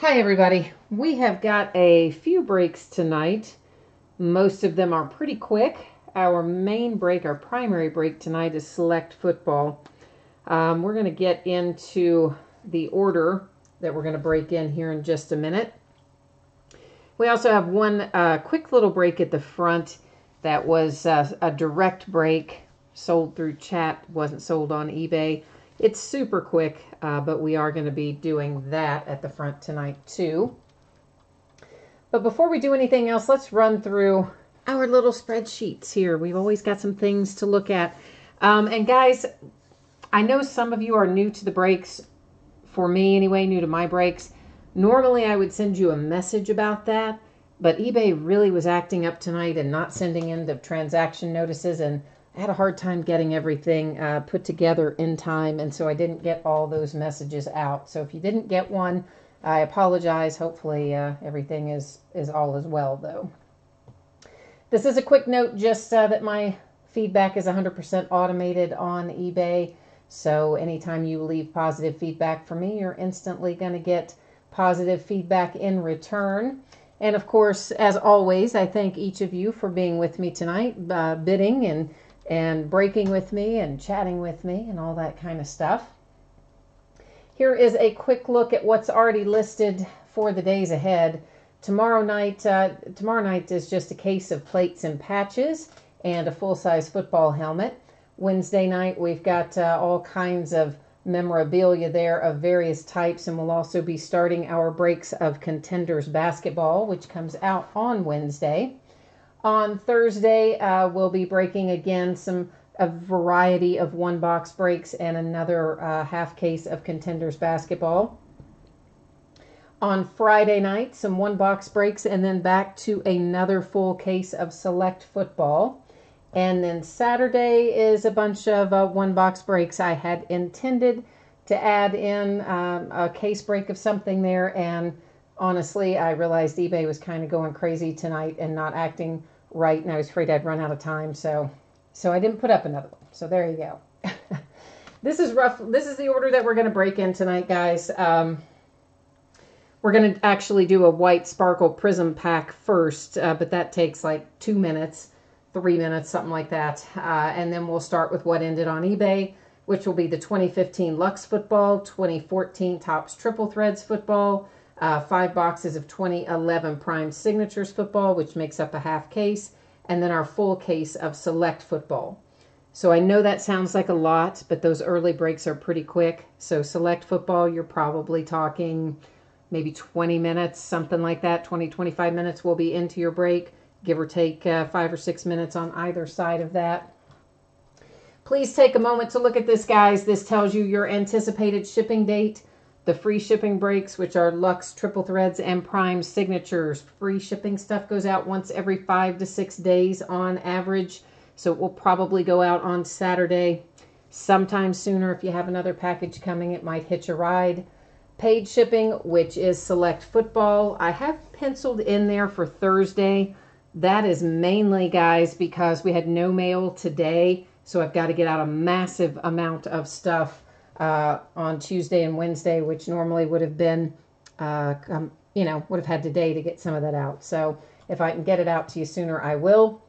Hi everybody. We have got a few breaks tonight. Most of them are pretty quick. Our main break, our primary break tonight is select football. We're going to get into the order that we're going to break in here in just a minute. We also have one quick little break at the front that was a direct break, sold through chat, wasn't sold on eBay. It's super quick, but we are going to be doing that at the front tonight too. But before we do anything else, let's run through our little spreadsheets here. We've always got some things to look at. And guys, I know some of you are new to the breaks. For me anyway, new to my breaks. Normally I would send you a message about that, but eBay really was acting up tonight and not sending in the transaction notices, and I had a hard time getting everything put together in time, and so I didn't get all those messages out. So if you didn't get one, I apologize. Hopefully everything is all as well, though. This is a quick note just that my feedback is 100% automated on eBay. So anytime you leave positive feedback for me, you're instantly going to get positive feedback in return. And of course, as always, I thank each of you for being with me tonight, bidding and breaking with me and chatting with me and all that kind of stuff. Here is a quick look at what's already listed for the days ahead. Tomorrow night is just a case of plates and patches and a full-size football helmet. Wednesday night, we've got all kinds of memorabilia there of various types, and we'll also be starting our breaks of Contenders basketball, which comes out on Wednesday. On Thursday, we'll be breaking again a variety of one-box breaks and another half case of Contenders basketball. On Friday night, some one-box breaks, and then back to another full case of select football. And then Saturday is a bunch of one-box breaks. I had intended to add in a case break of something there, and honestly, I realized eBay was kind of going crazy tonight and not acting right, and I was afraid I'd run out of time, so I didn't put up another one. So there you go. This is the order that we're going to break in tonight, guys. We're going to actually do a white sparkle prism pack first, but that takes like 2 minutes. 3 minutes, something like that. And then we'll start with what ended on eBay, which will be the 2015 Lux football, 2014 Topps Triple Threads football, 5 boxes of 2011 Prime Signatures football, which makes up a half case, and then our full case of Select football. So I know that sounds like a lot, but those early breaks are pretty quick. So Select football, you're probably talking maybe 20 minutes, something like that. 20, 25 minutes will be into your break. Give or take 5 or 6 minutes on either side of that. Please take a moment to look at this, guys. This tells you your anticipated shipping date, the free shipping breaks, which are Lux, Triple Threads, and Prime Signatures. Free shipping stuff goes out once every 5 to 6 days on average, so it will probably go out on Saturday. Sometime sooner, if you have another package coming, it might hitch a ride. Paid shipping, which is Select Football, I have penciled in there for Thursday. That is mainly, guys, because we had no mail today, so I've got to get out a massive amount of stuff on Tuesday and Wednesday, which normally would have been, would have had today to get some of that out. So if I can get it out to you sooner, I will.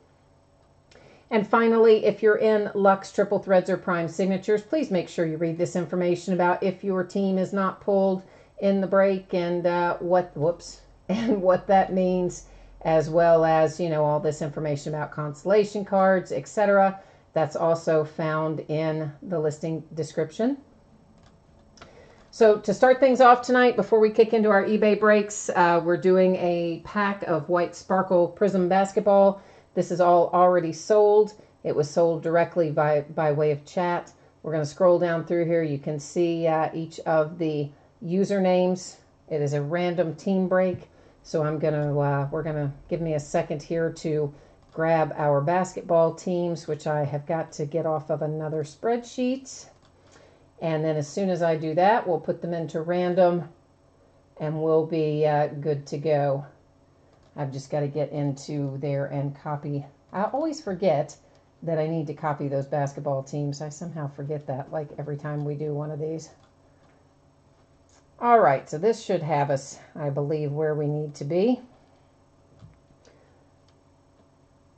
And finally, if you're in Lux, Triple Threads, or Prime Signatures, please make sure you read this information about if your team is not pulled in the break and what that means, as well as, all this information about consolation cards, etc. That's also found in the listing description. So to start things off tonight, before we kick into our eBay breaks, we're doing a pack of white sparkle prism basketball. This is all already sold. It was sold directly by way of chat. We're going to scroll down through here. You can see each of the usernames. It is a random team break. So we're going to give me a second here to grab our basketball teams, which I have got to get off of another spreadsheet. And then as soon as I do that, we'll put them into random and we'll be good to go. I've just got to get into there and copy. I always forget that I need to copy those basketball teams. I somehow forget that, like every time we do one of these. All right, so this should have us, I believe, where we need to be.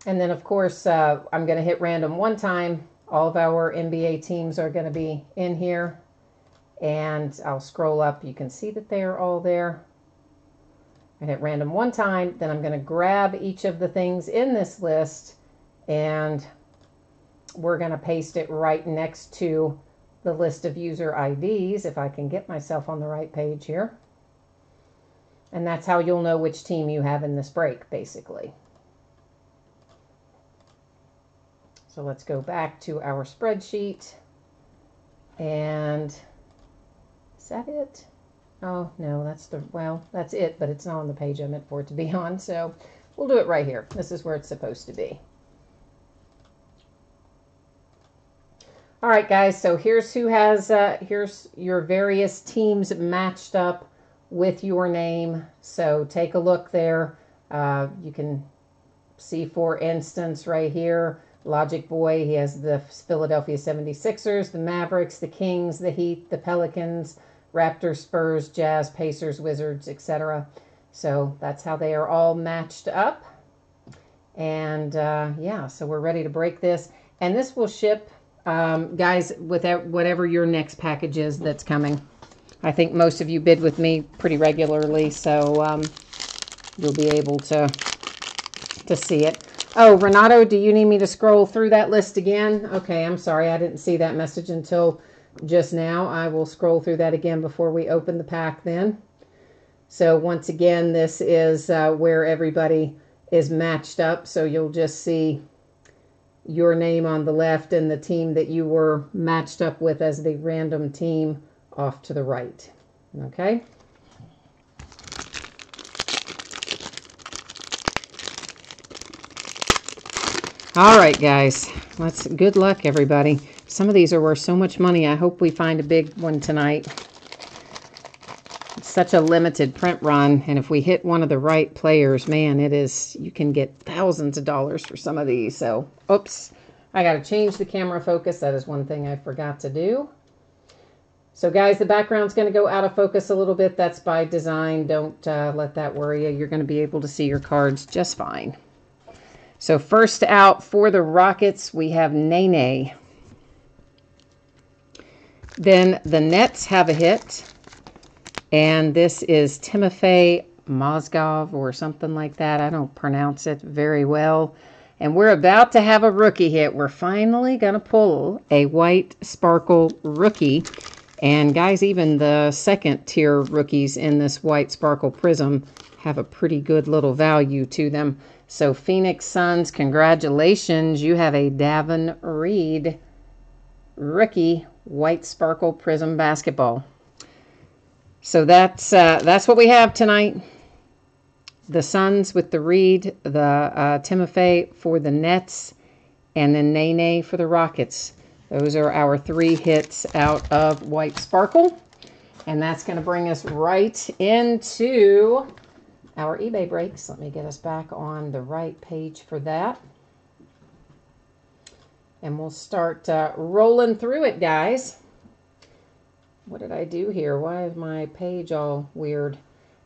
And then, of course, I'm going to hit random one time. All of our NBA teams are going to be in here. And I'll scroll up. You can see that they are all there. I hit random one time. Then I'm going to grab each of the things in this list. And we're going to paste it right next to the list of user IDs, if I can get myself on the right page here. And that's how you'll know which team you have in this break, basically. So let's go back to our spreadsheet. And is that it? Oh, no, that's that's it, but it's not on the page I meant for it to be on. So we'll do it right here. This is where it's supposed to be. All right, guys, so here's who has, here's your various teams matched up with your name. So take a look there. You can see, for instance, right here, Logic Boy, he has the Philadelphia 76ers, the Mavericks, the Kings, the Heat, the Pelicans, Raptors, Spurs, Jazz, Pacers, Wizards, etc. So that's how they are all matched up. And yeah, so we're ready to break this. And this will ship, guys, without whatever your next package is that's coming. I think most of you bid with me pretty regularly, so you'll be able to see it. Oh, Renato, do you need me to scroll through that list again? Okay, I'm sorry. I didn't see that message until just now. I will scroll through that again before we open the pack then. So once again, this is where everybody is matched up. So you'll just see your name on the left and the team that you were matched up with as the random team off to the right. Okay? All right, guys. Good luck, everybody. Some of these are worth so much money. I hope we find a big one tonight. It's such a limited print run, and if we hit one of the right players, man, you can get thousands of dollars for some of these. So, oops, I got to change the camera focus. That is one thing I forgot to do. So, guys, the background's going to go out of focus a little bit. That's by design. Don't let that worry you. You're going to be able to see your cards just fine. So first out for the Rockets, we have Nene. Then the Nets have a hit. And this is Timofey Mozgov or something like that. I don't pronounce it very well. And we're about to have a rookie hit. We're finally going to pull a white sparkle rookie. And guys, even the second tier rookies in this white sparkle prism have a pretty good little value to them. So Phoenix Suns, congratulations. You have a Davon Reed rookie white sparkle prism basketball. So that's what we have tonight. The Suns with the Reed, the Timofey for the Nets, and then Nene for the Rockets. Those are our 3 hits out of white sparkle. And that's going to bring us right into our eBay breaks. Let me get us back on the right page for that. And we'll start rolling through it, guys. What did I do here? Why is my page all weird?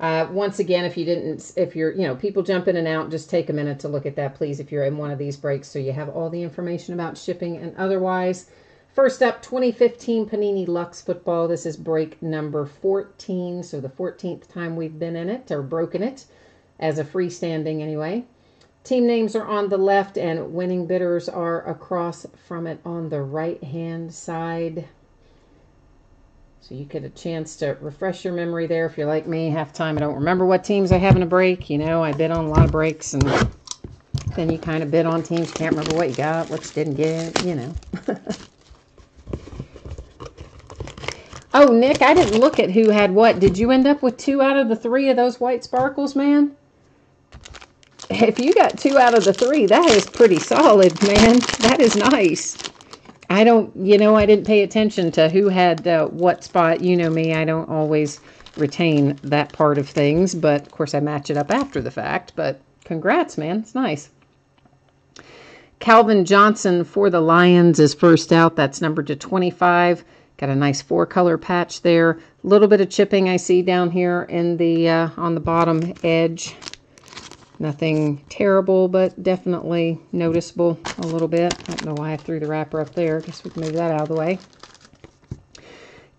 Once again, if you're, people jump in and out, just take a minute to look at that, please, if you're in one of these breaks, so you have all the information about shipping and otherwise. First up, 2015 Panini Lux Football. This is break number 14, so the 14th time we've been in it, or broken it, as a freestanding anyway. Team names are on the left, and winning bidders are across from it on the right-hand side. So you get a chance to refresh your memory there. If you're like me, half the time I don't remember what teams I have in a break. I bid on a lot of breaks, and then you kind of bid on teams. You can't remember what you got, what you didn't get, Oh, Nick, I didn't look at who had what. Did you end up with 2 out of the 3 of those white sparkles, man? If you got 2 out of the 3, that is pretty solid, man. That is nice. I didn't pay attention to who had what spot. You know me, I don't always retain that part of things. But, of course, I match it up after the fact. But congrats, man. It's nice. Calvin Johnson for the Lions is first out. That's numbered to 25. Got a nice 4-color patch there. A little bit of chipping I see down here in the on the bottom edge. Nothing terrible, but definitely noticeable a little bit. I don't know why I threw the wrapper up there. Guess we can move that out of the way.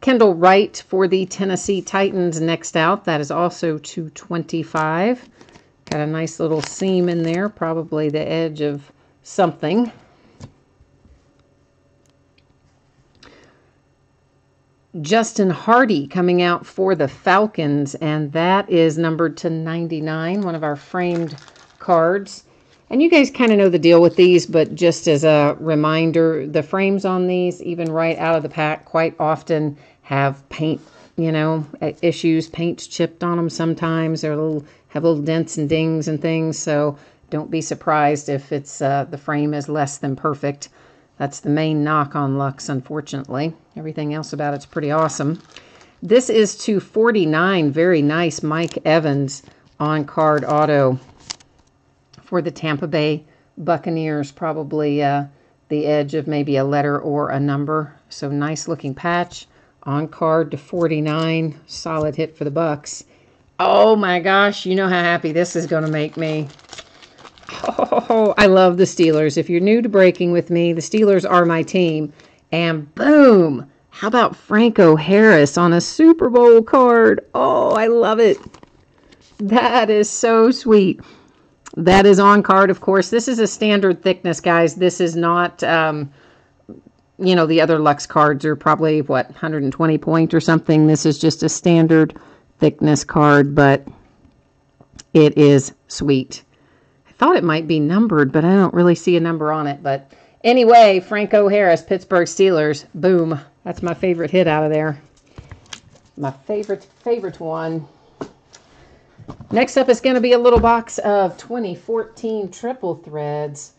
Kendall Wright for the Tennessee Titans next out. That is also $2.25. Got a nice little seam in there, probably the edge of something. Justin Hardy coming out for the Falcons, and that is numbered to 99, one of our framed cards. And you guys kind of know the deal with these, but just as a reminder, the frames on these, even right out of the pack, quite often have paint, you know, issues. Paint's chipped on them sometimes. They're have little dents and dings and things, so don't be surprised if it's the frame is less than perfect. That's the main knock on Lux, unfortunately. Everything else about it's pretty awesome. This is $2.49. Very nice Mike Evans on-card auto for the Tampa Bay Buccaneers. Probably the edge of maybe a letter or a number. So nice looking patch. On-card to 49. Solid hit for the Bucs. Oh my gosh, you know how happy this is going to make me. Oh, I love the Steelers. If you're new to breaking with me, the Steelers are my team. And boom! How about Franco Harris on a Super Bowl card? Oh, I love it. That is so sweet. That is on card, of course. This is a standard thickness, guys. This is not, you know, the other Lux cards are probably, what, 120 point or something. This is just a standard thickness card, but it is sweet. Thought it might be numbered, but I don't really see a number on it. But anyway, Franco Harris, Pittsburgh Steelers. Boom. That's my favorite hit out of there. My favorite one. Next up is going to be a little box of 2014 triple threads.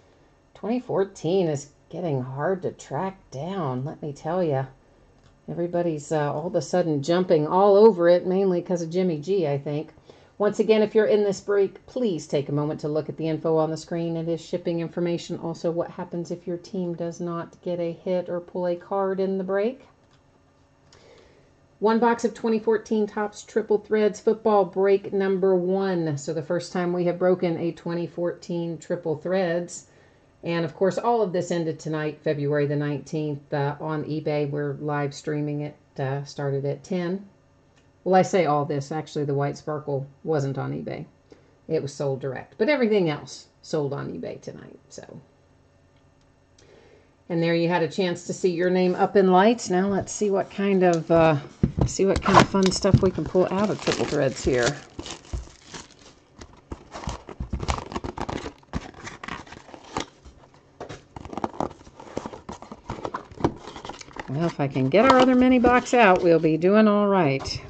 2014 is getting hard to track down, let me tell you. Everybody's all of a sudden jumping all over it, mainly because of Jimmy G, I think. Once again, if you're in this break, please take a moment to look at the info on the screen. It is shipping information. Also, what happens if your team does not get a hit or pull a card in the break. One box of 2014 Topps Triple Threads Football break number 1. So the first time we have broken a 2014 Triple Threads. And, of course, all of this ended tonight, February the 19th, on eBay. We're live streaming it. Started at 10. Well, I say all this. Actually, the White Sparkle wasn't on eBay. It was sold direct. But everything else sold on eBay tonight. So, and there you had a chance to see your name up in lights. Now let's see what kind of fun stuff we can pull out of Triple Threads here. Well, if I can get our other mini box out, we'll be doing all right.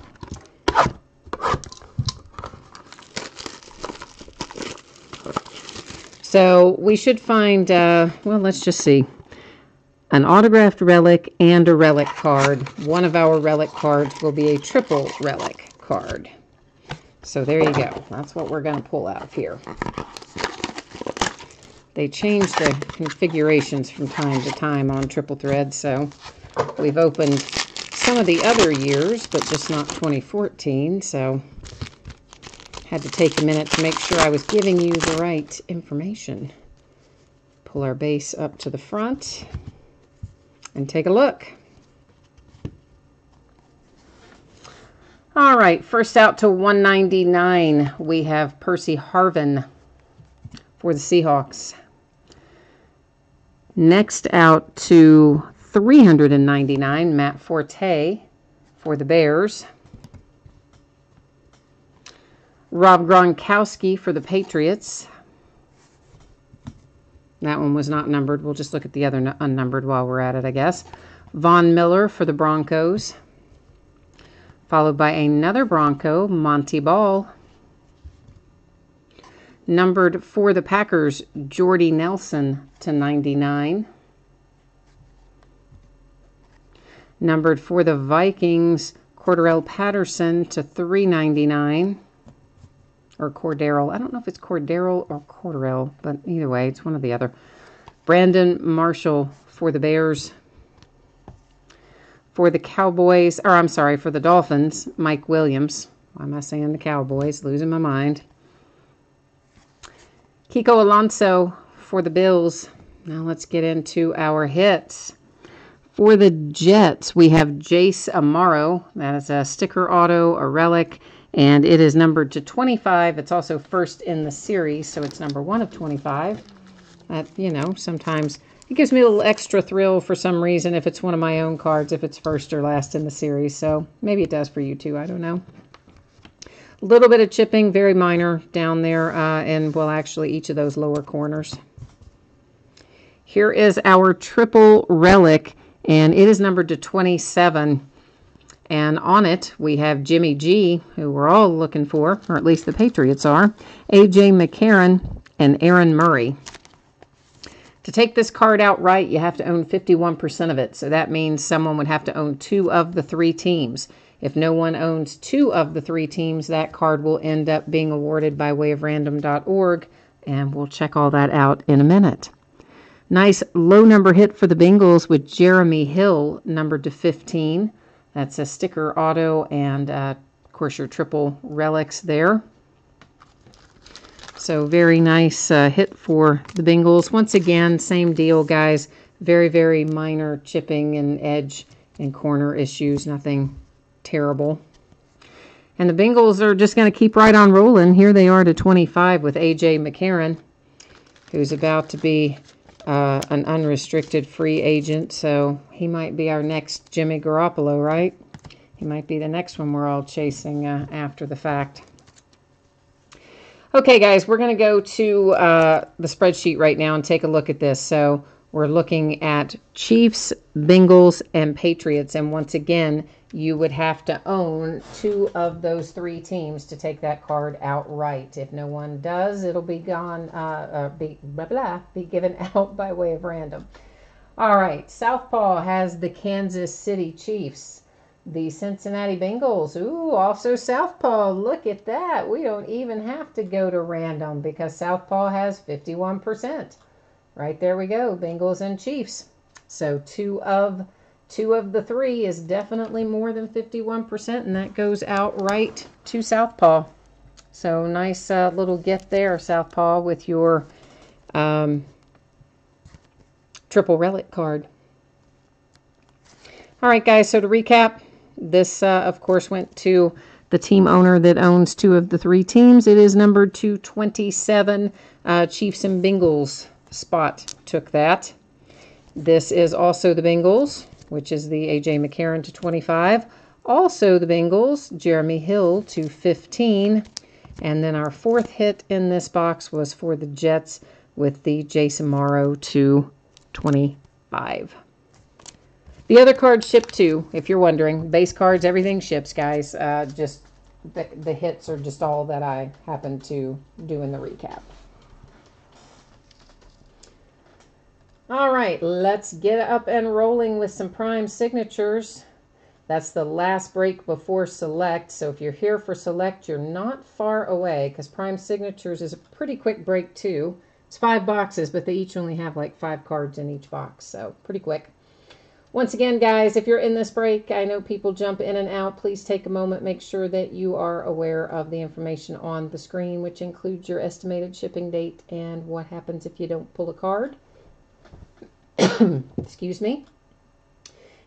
So we should find, well, let's just see, an autographed relic and a relic card. One of our relic cards will be a triple relic card. So there you go. That's what we're going to pull out here. They change the configurations from time to time on Triple Thread, so we've opened some of the other years, but just not 2014, so had to take a minute to make sure I was giving you the right information. Pull our base up to the front and take a look. All right, first out to 199, we have Percy Harvin for the Seahawks. Next out to 399, Matt Forte for the Bears. Rob Gronkowski for the Patriots. That one was not numbered. We'll just look at the other unnumbered while we're at it, I guess. Von Miller for the Broncos. Followed by another Bronco, Monty Ball. Numbered for the Packers, Jordy Nelson to 99. Numbered for the Vikings, Cordarrelle Patterson to 399. Or Cordero. I don't know if it's Cordero or Cordarrelle, but either way, it's one or the other. Brandon Marshall for the Bears. For the Cowboys, or I'm sorry, for the Dolphins, Mike Williams. Why am I saying the Cowboys? Losing my mind. Kiko Alonso for the Bills. Now let's get into our hits. For the Jets, we have Jace Amaro. That is a sticker auto, a relic, and it is numbered to 25. It's also first in the series, so it's number 1 of 25. You know, sometimes it gives me a little extra thrill for some reason if it's one of my own cards, if it's first or last in the series. So maybe it does for you too. I don't know. A little bit of chipping, very minor down there, and well, actually each of those lower corners. Here is our triple relic, and it is numbered to 27. And on it, we have Jimmy G, who we're all looking for, or at least the Patriots are, A.J. McCarron, and Aaron Murray. To take this card outright, you have to own 51% of it. So that means someone would have to own 2 of the 3 teams. If no one owns 2 of the 3 teams, that card will end up being awarded by way of random.org, and we'll check all that out in a minute. Nice low number hit for the Bengals with Jeremy Hill, numbered to 15. That's a sticker auto and, of course, your triple relics there. So very nice hit for the Bengals. Once again, same deal, guys. Very, very minor chipping and edge and corner issues. Nothing terrible. And the Bengals are just going to keep right on rolling. Here they are to 25 with A.J. McCarron, who's about to be an unrestricted free agent. So he might be our next Jimmy Garoppolo, right? He might be the next one we're all chasing after the fact. Okay, guys, we're going to go to the spreadsheet right now and take a look at this. So we're looking at Chiefs, Bengals, and Patriots. And once again, you would have to own 2 of those 3 teams to take that card outright. If no one does, it'll be gone, be given out by way of random. All right, Southpaw has the Kansas City Chiefs, the Cincinnati Bengals. Ooh, also Southpaw. Look at that. We don't even have to go to random because Southpaw has 51%. Right there we go, Bengals and Chiefs. So 2 of the 3 is definitely more than 51%, and that goes out right to Southpaw. So nice little get there, Southpaw, with your triple relic card. All right, guys, so to recap, this, of course, went to the team owner that owns 2 of the 3 teams. It is numbered to 27. Chiefs and Bengals spot took that. This is also the Bengals, which is the A.J. McCarron to 25. Also the Bengals, Jeremy Hill to 15. And then our 4th hit in this box was for the Jets with the Jace Amaro to 25. The other cards ship too, if you're wondering. Base cards, everything ships, guys. Just the hits are just all that I happen to do in the recap. All right, let's get up and rolling with some prime signatures. That's the last break before select. So if you're here for select, you're not far away because prime signatures is a pretty quick break too. It's 5 boxes, but they each only have like 5 cards in each box. So pretty quick. Once again, guys, if you're in this break, I know people jump in and out. Please take a moment. Make sure that you are aware of the information on the screen, which includes your estimated shipping date and what happens if you don't pull a card. Excuse me.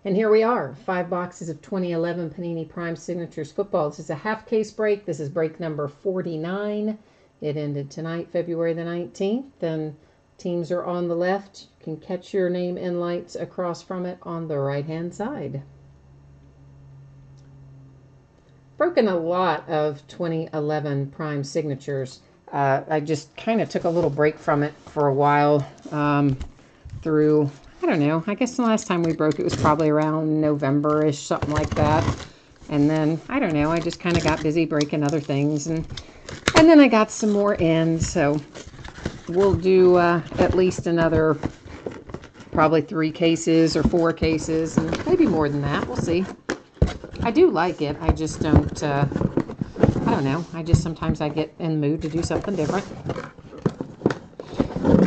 And here we are, 5 boxes of 2011 Panini Prime Signatures football. This is a half case break. This is break number 49. It ended tonight, February the 19th, and teams are on the left. You can catch your name in lights across from it on the right-hand side. Broken a lot of 2011 Prime Signatures. I just kind of took a little break from it for a while. Through, I don't know, I guess the last time we broke it was probably around November-ish, something like that. And then, I don't know, I just kind of got busy breaking other things. And then I got some more in, so we'll do at least another probably 3 cases or 4 cases, and maybe more than that. We'll see. I do like it. I just don't, I don't know. Sometimes I get in the mood to do something different.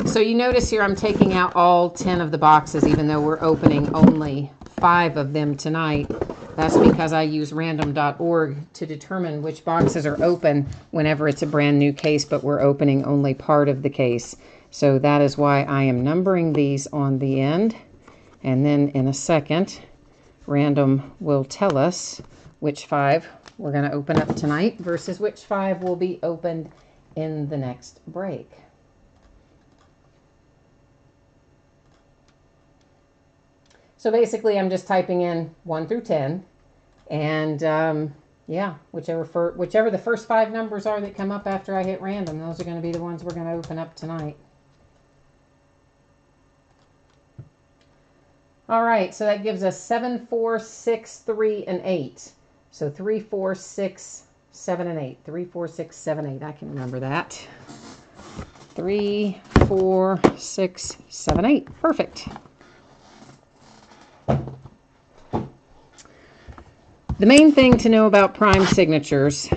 So you notice here I'm taking out all 10 of the boxes, even though we're opening only 5 of them tonight. That's because I use random.org to determine which boxes are open whenever it's a brand new case, but we're opening only part of the case. So that is why I am numbering these on the end. And then in a second, Random will tell us which 5 we're going to open up tonight versus which 5 will be opened in the next break. So basically, I'm just typing in 1 through 10, and yeah, whichever the first 5 numbers are that come up after I hit random, those are going to be the ones we're going to open up tonight. All right, so that gives us 7, 4, 6, 3, and 8. So 3, 4, 6, 7, and 8. 3, 4, 6, 7, 8. I can remember that. 3, 4, 6, 7, 8. Perfect. The main thing to know about prime signatures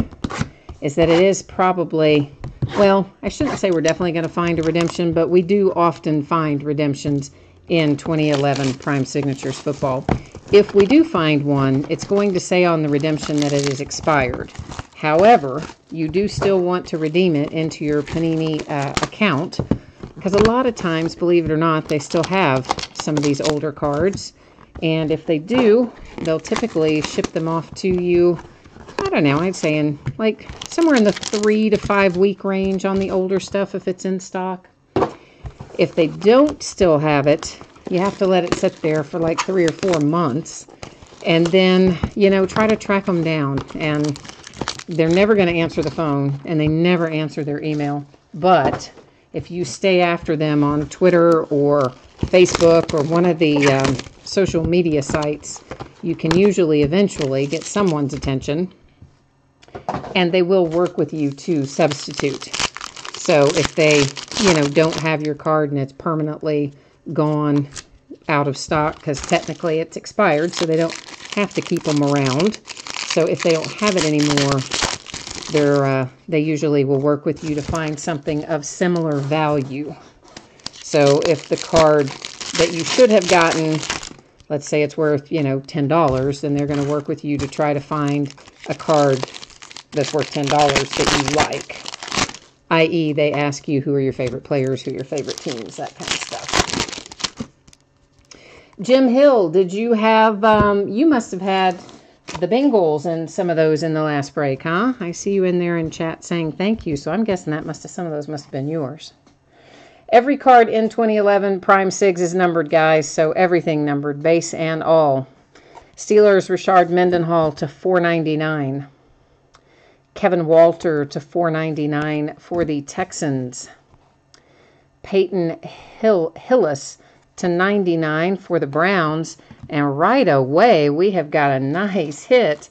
is that it is probably, well, I shouldn't say we're definitely going to find a redemption, but we do often find redemptions in 2011 Prime Signatures football. If we do find one, it's going to say on the redemption that it is expired. However, you do still want to redeem it into your Panini account, because a lot of times, believe it or not, they still have some of these older cards. And if they do, they'll typically ship them off to you, I don't know, I'd say in like somewhere in the 3 to 5 week range on the older stuff if it's in stock. If they don't still have it, you have to let it sit there for like 3 or 4 months. And then, you know, try to track them down. And they're never going to answer the phone, and they never answer their email. But if you stay after them on Twitter or Facebook or one of the social media sites, you can usually eventually get someone's attention, and they will work with you to substitute. So if they, you know, don't have your card and it's permanently gone out of stock, because technically it's expired, so they don't have to keep them around. So if they don't have it anymore, they usually will work with you to find something of similar value. So if the card that you should have gotten, let's say it's worth, you know, $10, then they're going to work with you to try to find a card that's worth $10 that you like. I.e., they ask you who are your favorite players, who are your favorite teams, that kind of stuff. Jim Hill, did you have, you must have had the Bengals and some of those in the last break, huh? I see you in there in chat saying thank you, so I'm guessing that some of those must have been yours. Every card in 2011 Prime Sigs is numbered, guys, so everything numbered, base and all. Steelers, Rashard Mendenhall to $4.99. Kevin Walter to $4.99 for the Texans. Peyton Hillis to $99 for the Browns. And right away, we have got a nice hit.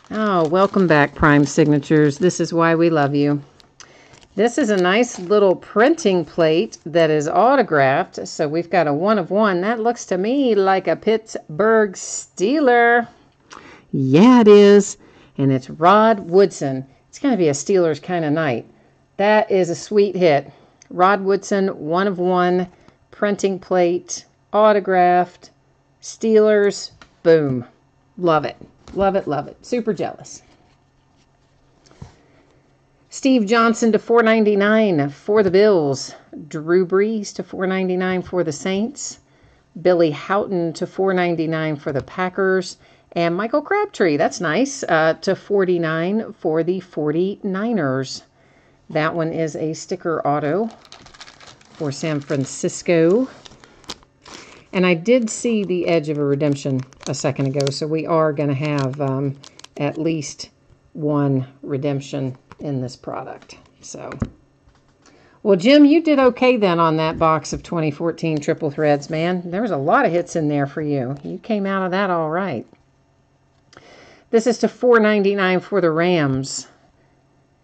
Oh, welcome back, Prime Signatures. This is why we love you. This is a nice little printing plate that is autographed. So we've got a 1 of 1. That looks to me like a Pittsburgh Steeler. Yeah, it is. And it's Rod Woodson. It's going to be a Steelers kind of night. That is a sweet hit. Rod Woodson, 1 of 1, printing plate, autographed, Steelers, boom. Love it. Love it, love it. Super jealous. Steve Johnson to $4.99 for the Bills. Drew Brees to $4.99 for the Saints. Billy Houghton to $4.99 for the Packers. And Michael Crabtree, that's nice, to $49 for the 49ers. That one is a sticker auto for San Francisco. And I did see the edge of a redemption a second ago, so we are going to have at least one redemption in this product. So, well, Jim, you did okay then on that box of 2014 Triple Threads, man. There was a lot of hits in there for you. You came out of that all right. This is to $4.99 for the Rams.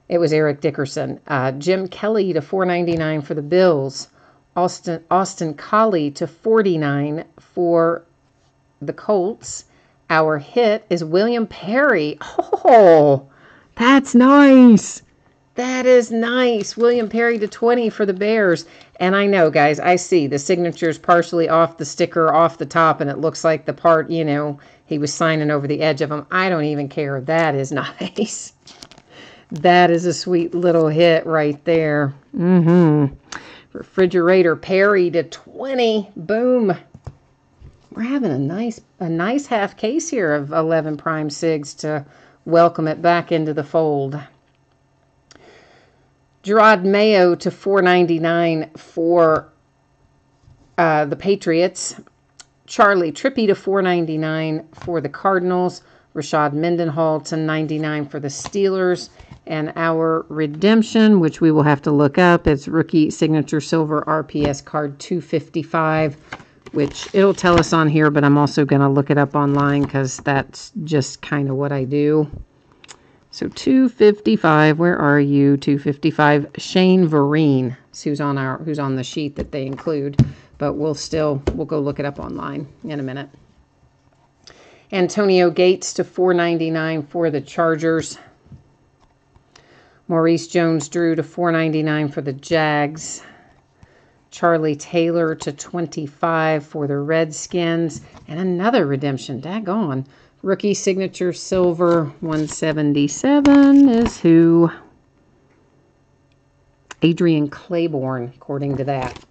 It was Eric Dickerson. Jim Kelly to $4.99 for the Bills. Austin Collie to $49 for the Colts. Our hit is William Perry. Oh, that's nice. That is nice. William Perry to 20 for the Bears. And I know, guys, I see the signature's partially off the sticker, off the top, and it looks like the part, you know, he was signing over the edge of them. I don't even care. That is nice. That is a sweet little hit right there. Refrigerator Perry to 20. Boom. We're having a nice half case here of 11 prime sigs to welcome it back into the fold. Gerard Mayo to $4.99 for the Patriots. Charlie Trippi to $4.99 for the Cardinals. Rashad Mendenhall to $99 for the Steelers. And our redemption, which we will have to look up, it's rookie signature silver RPS card 255, which it'll tell us on here, but I'm also going to look it up online because that's just kind of what I do. So 255, where are you? 255, Shane Vereen, who's on the sheet that they include, but we'll go look it up online in a minute. Antonio Gates to $4.99 for the Chargers. Maurice Jones-Drew to $4.99 for the Jags. Charlie Taylor to $25 for the Redskins. And another redemption, daggone. Rookie signature silver 177 is who? Adrian Claiborne, according to that.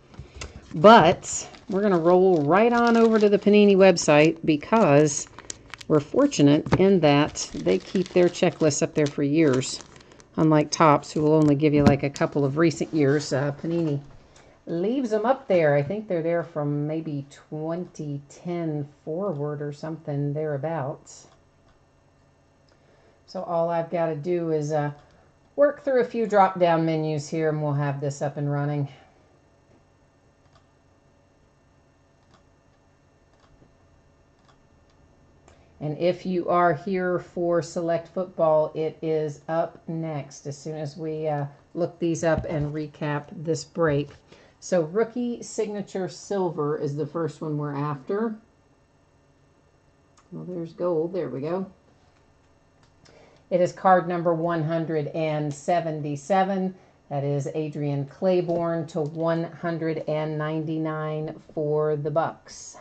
But we're going to roll right on over to the Panini website because we're fortunate in that they keep their checklists up there for years. Unlike Topps, who will only give you like a couple of recent years, Panini leaves them up there. I think they're there from maybe 2010 forward or something thereabouts. So all I've got to do is work through a few drop-down menus here, and we'll have this up and running. And if you are here for Select Football, it is up next as soon as we look these up and recap this break. So rookie signature silver is the first one we're after. Well, there's gold. There we go. It is card number 177. That is Adrian Claiborne to $199 for the Bucks.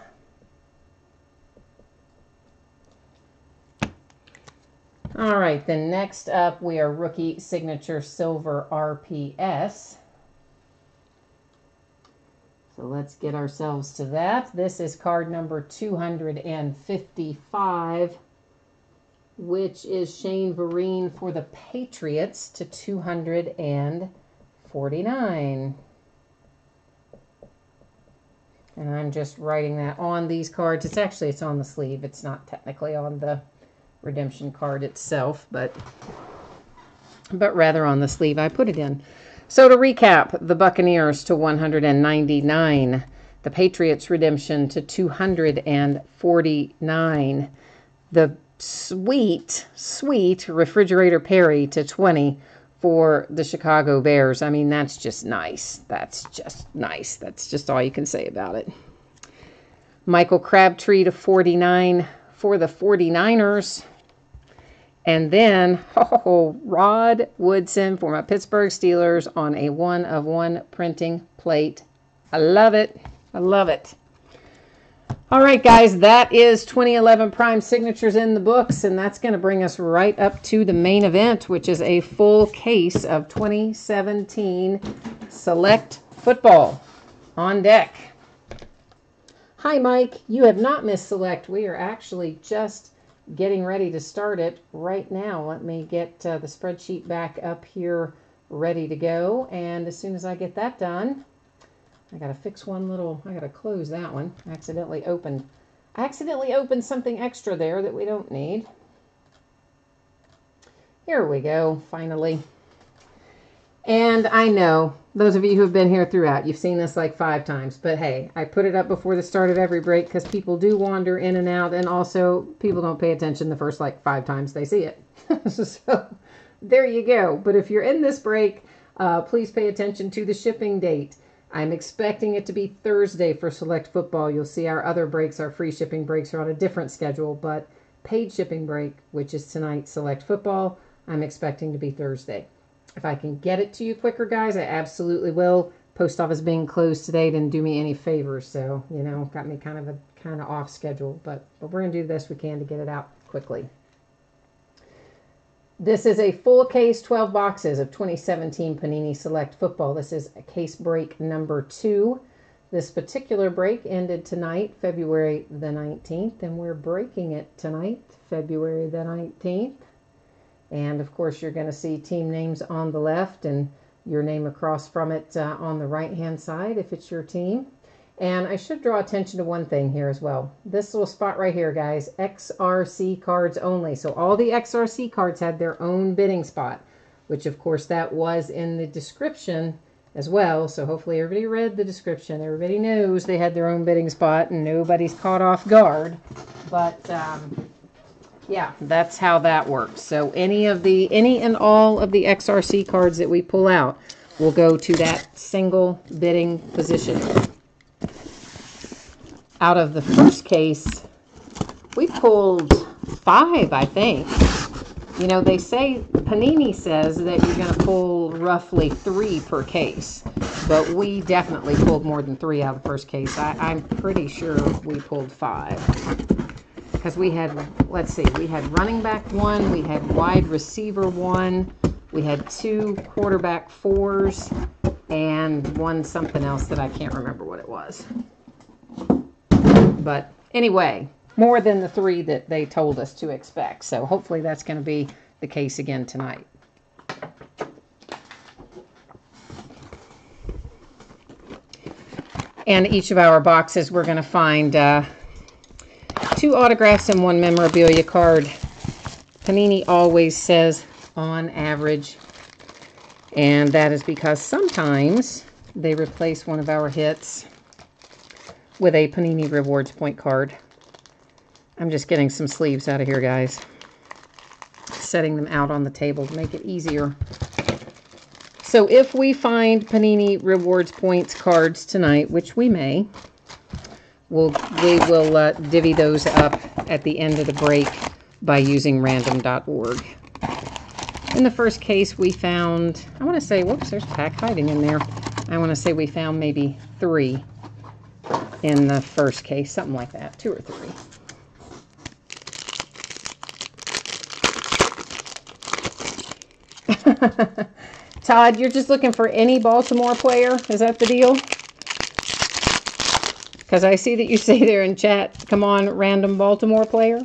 All right, then next up we are rookie signature silver RPS. So let's get ourselves to that. This is card number 255, which is Shane Vereen for the Patriots to 249. And I'm just writing that on these cards. It's on the sleeve. It's not technically on the redemption card itself, but rather on the sleeve I put it in. So to recap, the Buccaneers to 199, the Patriots redemption to 249, the sweet Refrigerator Perry to 20 for the Chicago Bears. I mean, that's just nice. That's just nice. That's just all you can say about it. Michael Crabtree to 49 for the 49ers. And then, Rod Woodson for my Pittsburgh Steelers on a 1-of-1 printing plate. I love it. I love it. All right, guys, that is 2011 Prime Signatures in the books, and that's going to bring us right up to the main event, which is a full case of 2017 Select Football on deck. Hi, Mike. You have not missed Select. We are actually just getting ready to start it right now. Let me get the spreadsheet back up here ready to go. And as soon as I get that done, I got to fix I got to close that one. I accidentally opened something extra there that we don't need. Here we go, finally. And I know, those of you who have been here throughout, you've seen this like 5 times. But hey, I put it up before the start of every break because people do wander in and out. And also, people don't pay attention the first like 5 times they see it. So, there you go. But if you're in this break, please pay attention to the shipping date. I'm expecting it to be Thursday for Select Football. You'll see our other breaks, our free shipping breaks, are on a different schedule. But paid shipping break, which is tonight, Select Football, I'm expecting to be Thursday. If I can get it to you quicker, guys, I absolutely will. Post office being closed today didn't do me any favors, so, you know, got me kind of off schedule. But we're going to do the best we can to get it out quickly. This is a full case, 12 boxes of 2017 Panini Select Football. This is a case break number 2. This particular break ended tonight, February the 19th, and we're breaking it tonight, February the 19th. And, of course, you're going to see team names on the left and your name across from it on the right-hand side if it's your team. And I should draw attention to one thing here as well. This little spot right here, guys, XRC cards only. So all the XRC cards had their own bidding spot, which, of course, that was in the description as well. So hopefully everybody read the description. Everybody knows they had their own bidding spot and nobody's caught off guard. But yeah, that's how that works. So any and all of the XRC cards that we pull out will go to that single bidding position. Out of the first case, we pulled 5, I think. You know, they say, Panini says that you're going to pull roughly 3 per case. But we definitely pulled more than 3 out of the first case. I'm pretty sure we pulled 5. Because we had, let's see, we had running back 1, we had wide receiver 1, we had 2 quarterback 4s, and 1 something else that I can't remember what it was. But anyway, more than the 3 that they told us to expect. So hopefully that's going to be the case again tonight. And each of our boxes we're going to find 2 autographs and 1 memorabilia card. Panini always says on average, and that is because sometimes they replace one of our hits with a Panini Rewards point card. I'm just getting some sleeves out of here, guys. Setting them out on the table to make it easier. So if we find Panini Rewards points cards tonight, which we may, we will divvy those up at the end of the break by using random.org. In the first case, we found, I want to say, whoops, there's a pack hiding in there. I want to say we found maybe 3 in the first case, something like that, 2 or 3. Todd, you're just looking for any Baltimore player? Is that the deal? Because I see that you say there in chat, come on, random Baltimore player.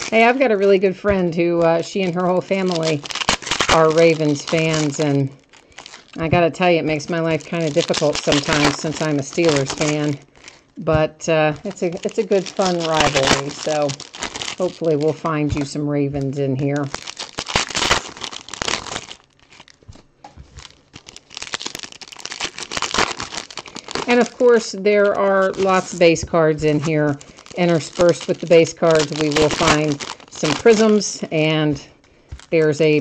Hey, I've got a really good friend who, she and her whole family are Ravens fans, and I got to tell you, it makes my life kind of difficult sometimes since I'm a Steelers fan. But it's a good, fun rivalry, so hopefully we'll find you some Ravens in here. And of course, there are lots of base cards in here. Interspersed with the base cards, we will find some prisms, and there's a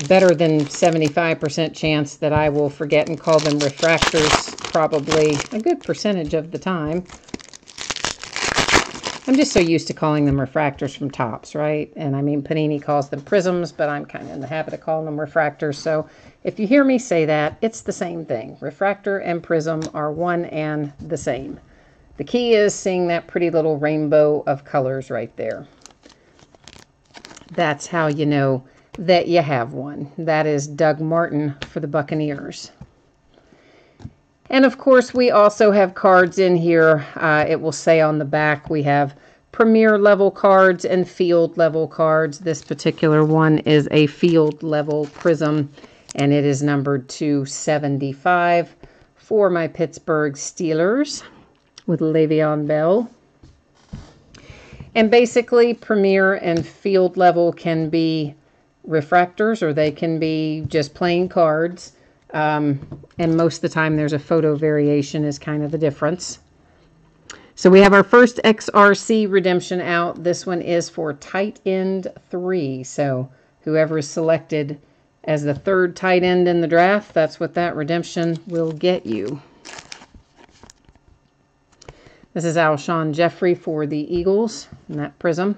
better than 75% chance that I will forget and call them refractors probably a good percentage of the time. I'm just so used to calling them refractors from Topps, right? And I mean, Panini calls them prisms, but I'm kind of in the habit of calling them refractors. So if you hear me say that, it's the same thing. Refractor and prism are one and the same. The key is seeing that pretty little rainbow of colors right there. That's how you know that you have one. That is Doug Martin for the Buccaneers. And of course, we also have cards in here. It will say on the back we have Premier level cards and field level cards. This particular one is a field level prism, and it is numbered 275 for my Pittsburgh Steelers with Le'Veon Bell. And basically, Premier and field level can be refractors, or they can be just plain cards. And most of the time there's a photo variation is kind of the difference. So we have our first XRC redemption out. This one is for tight end 3. So whoever is selected as the 3rd tight end in the draft, that's what that redemption will get you. This is Alshon Jeffrey for the Eagles in that prism.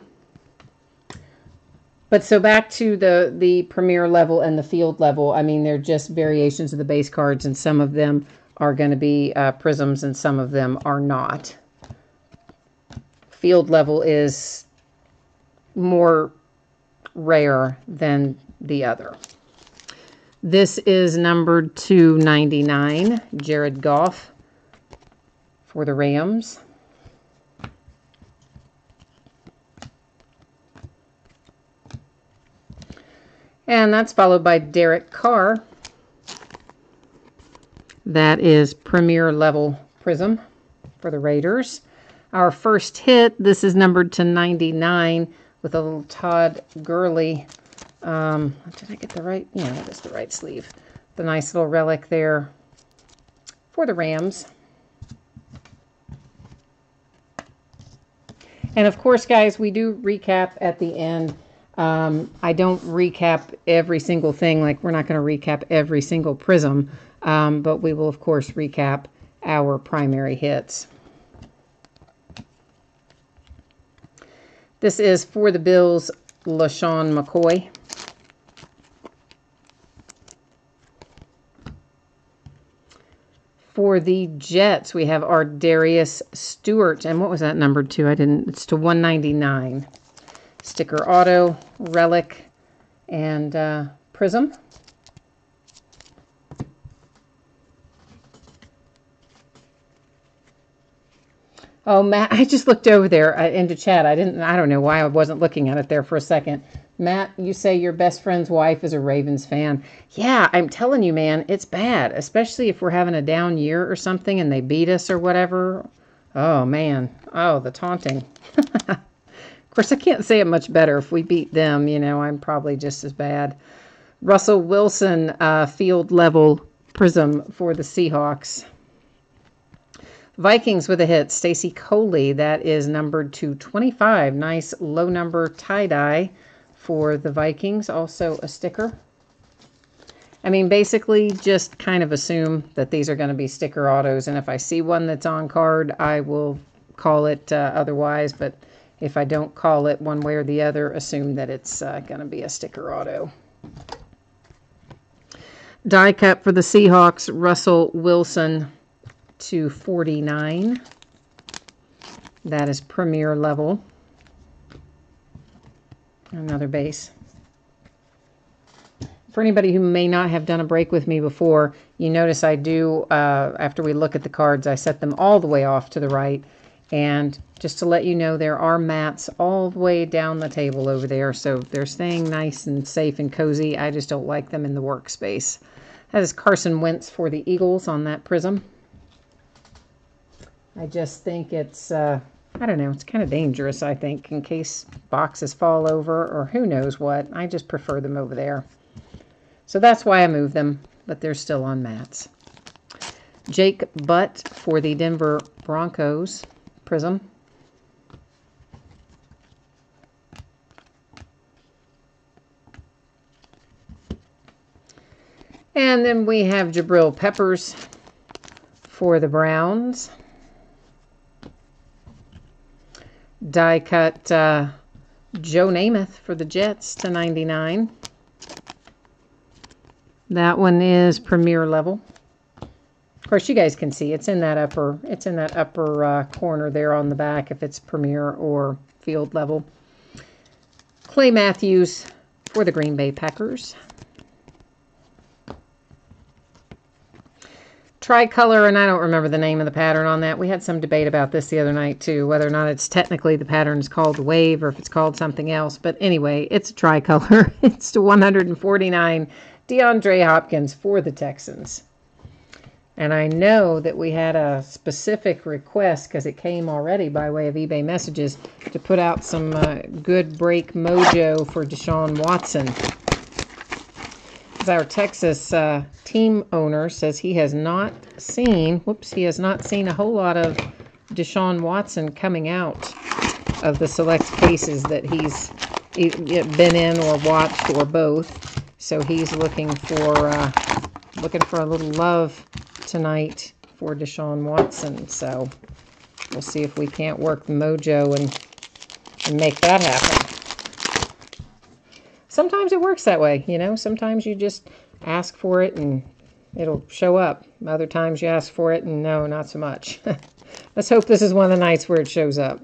But so back to the premier level and the field level. I mean, they're just variations of the base cards, and some of them are going to be prisms and some of them are not. Field level is more rare than the other. This is numbered to 99, Jared Goff for the Rams. And that's followed by Derek Carr. That is Premier Level Prism for the Raiders. Our first hit, this is numbered to 99 with a little Todd Gurley. Did I get the right? Yeah, that is the right sleeve. The nice little relic there for the Rams. And of course, guys, we do recap at the end. I don't recap every single thing, like we're not going to recap every single prism, but we will, of course, recap our primary hits. This is for the Bills, LaShawn McCoy. For the Jets, we have our Darius Stewart. And what was that numbered to? It's to 199. Sticker auto, relic, and prism. Oh, Matt, I just looked over there into chat. I don't know why I wasn't looking at it there for a second. Matt, you say your best friend's wife is a Ravens fan. Yeah, I'm telling you, man, it's bad, especially if we're having a down year or something and they beat us or whatever. Oh, man. Oh, the taunting. Of course, I can't say it much better. If we beat them, you know, I'm probably just as bad. Russell Wilson, field level prism for the Seahawks. Vikings with a hit, Stacy Coley. That is numbered to 25. Nice low number tie-dye for the Vikings. Also a sticker. I mean, basically just kind of assume that these are going to be sticker autos. And if I see one that's on card, I will call it otherwise. But if I don't call it one way or the other, assume that it's going to be a sticker auto. Die cut for the Seahawks, Russell Wilson to 49. That is premier level. Another base. For anybody who may not have done a break with me before, you notice I do, after we look at the cards, I set them all the way off to the right. And just to let you know, there are mats all the way down the table over there. So they're staying nice and safe and cozy. I just don't like them in the workspace. That is Carson Wentz for the Eagles on that prism. I just think it's, I don't know, it's kind of dangerous, I think, in case boxes fall over or who knows what. I just prefer them over there. So that's why I moved them, but they're still on mats. Jake Butt for the Denver Broncos prism. And then we have Jabril Peppers for the Browns. Die cut Joe Namath for the Jets to 99. That one is premier level. Of course, you guys can see it's in that upper corner there on the back if it's premier or field level. Clay Matthews for the Green Bay Packers. Tricolor, and I don't remember the name of the pattern on that. We had some debate about this the other night too, whether or not it's technically the pattern is called Wave or if it's called something else. But anyway, it's a tricolor. It's to 149. DeAndre Hopkins for the Texans. And I know that we had a specific request, because it came already by way of eBay messages, to put out some good break mojo for Deshaun Watson. As our Texas team owner says he has not seen, he has not seen a whole lot of Deshaun Watson coming out of the select cases that he's been in or watched or both. So he's looking for a little love tonight for Deshaun Watson. So we'll see if we can't work the mojo and make that happen. sometimes it works that way, you know. Sometimes you just ask for it and it'll show up. Other times you ask for it and no, not so much. Let's hope this is one of the nights where it shows up.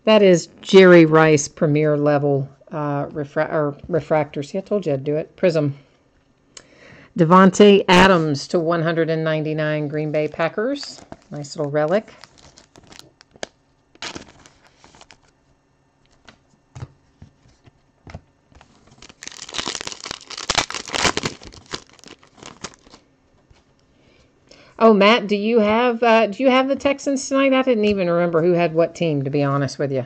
That is Jerry Rice Premier Level refractor. See, I told you I'd do it. Prism. Devontae Adams to 199 Green Bay Packers. Nice little relic. Oh, Matt, do you have the Texans tonight? I didn't even remember who had what team, to be honest with you.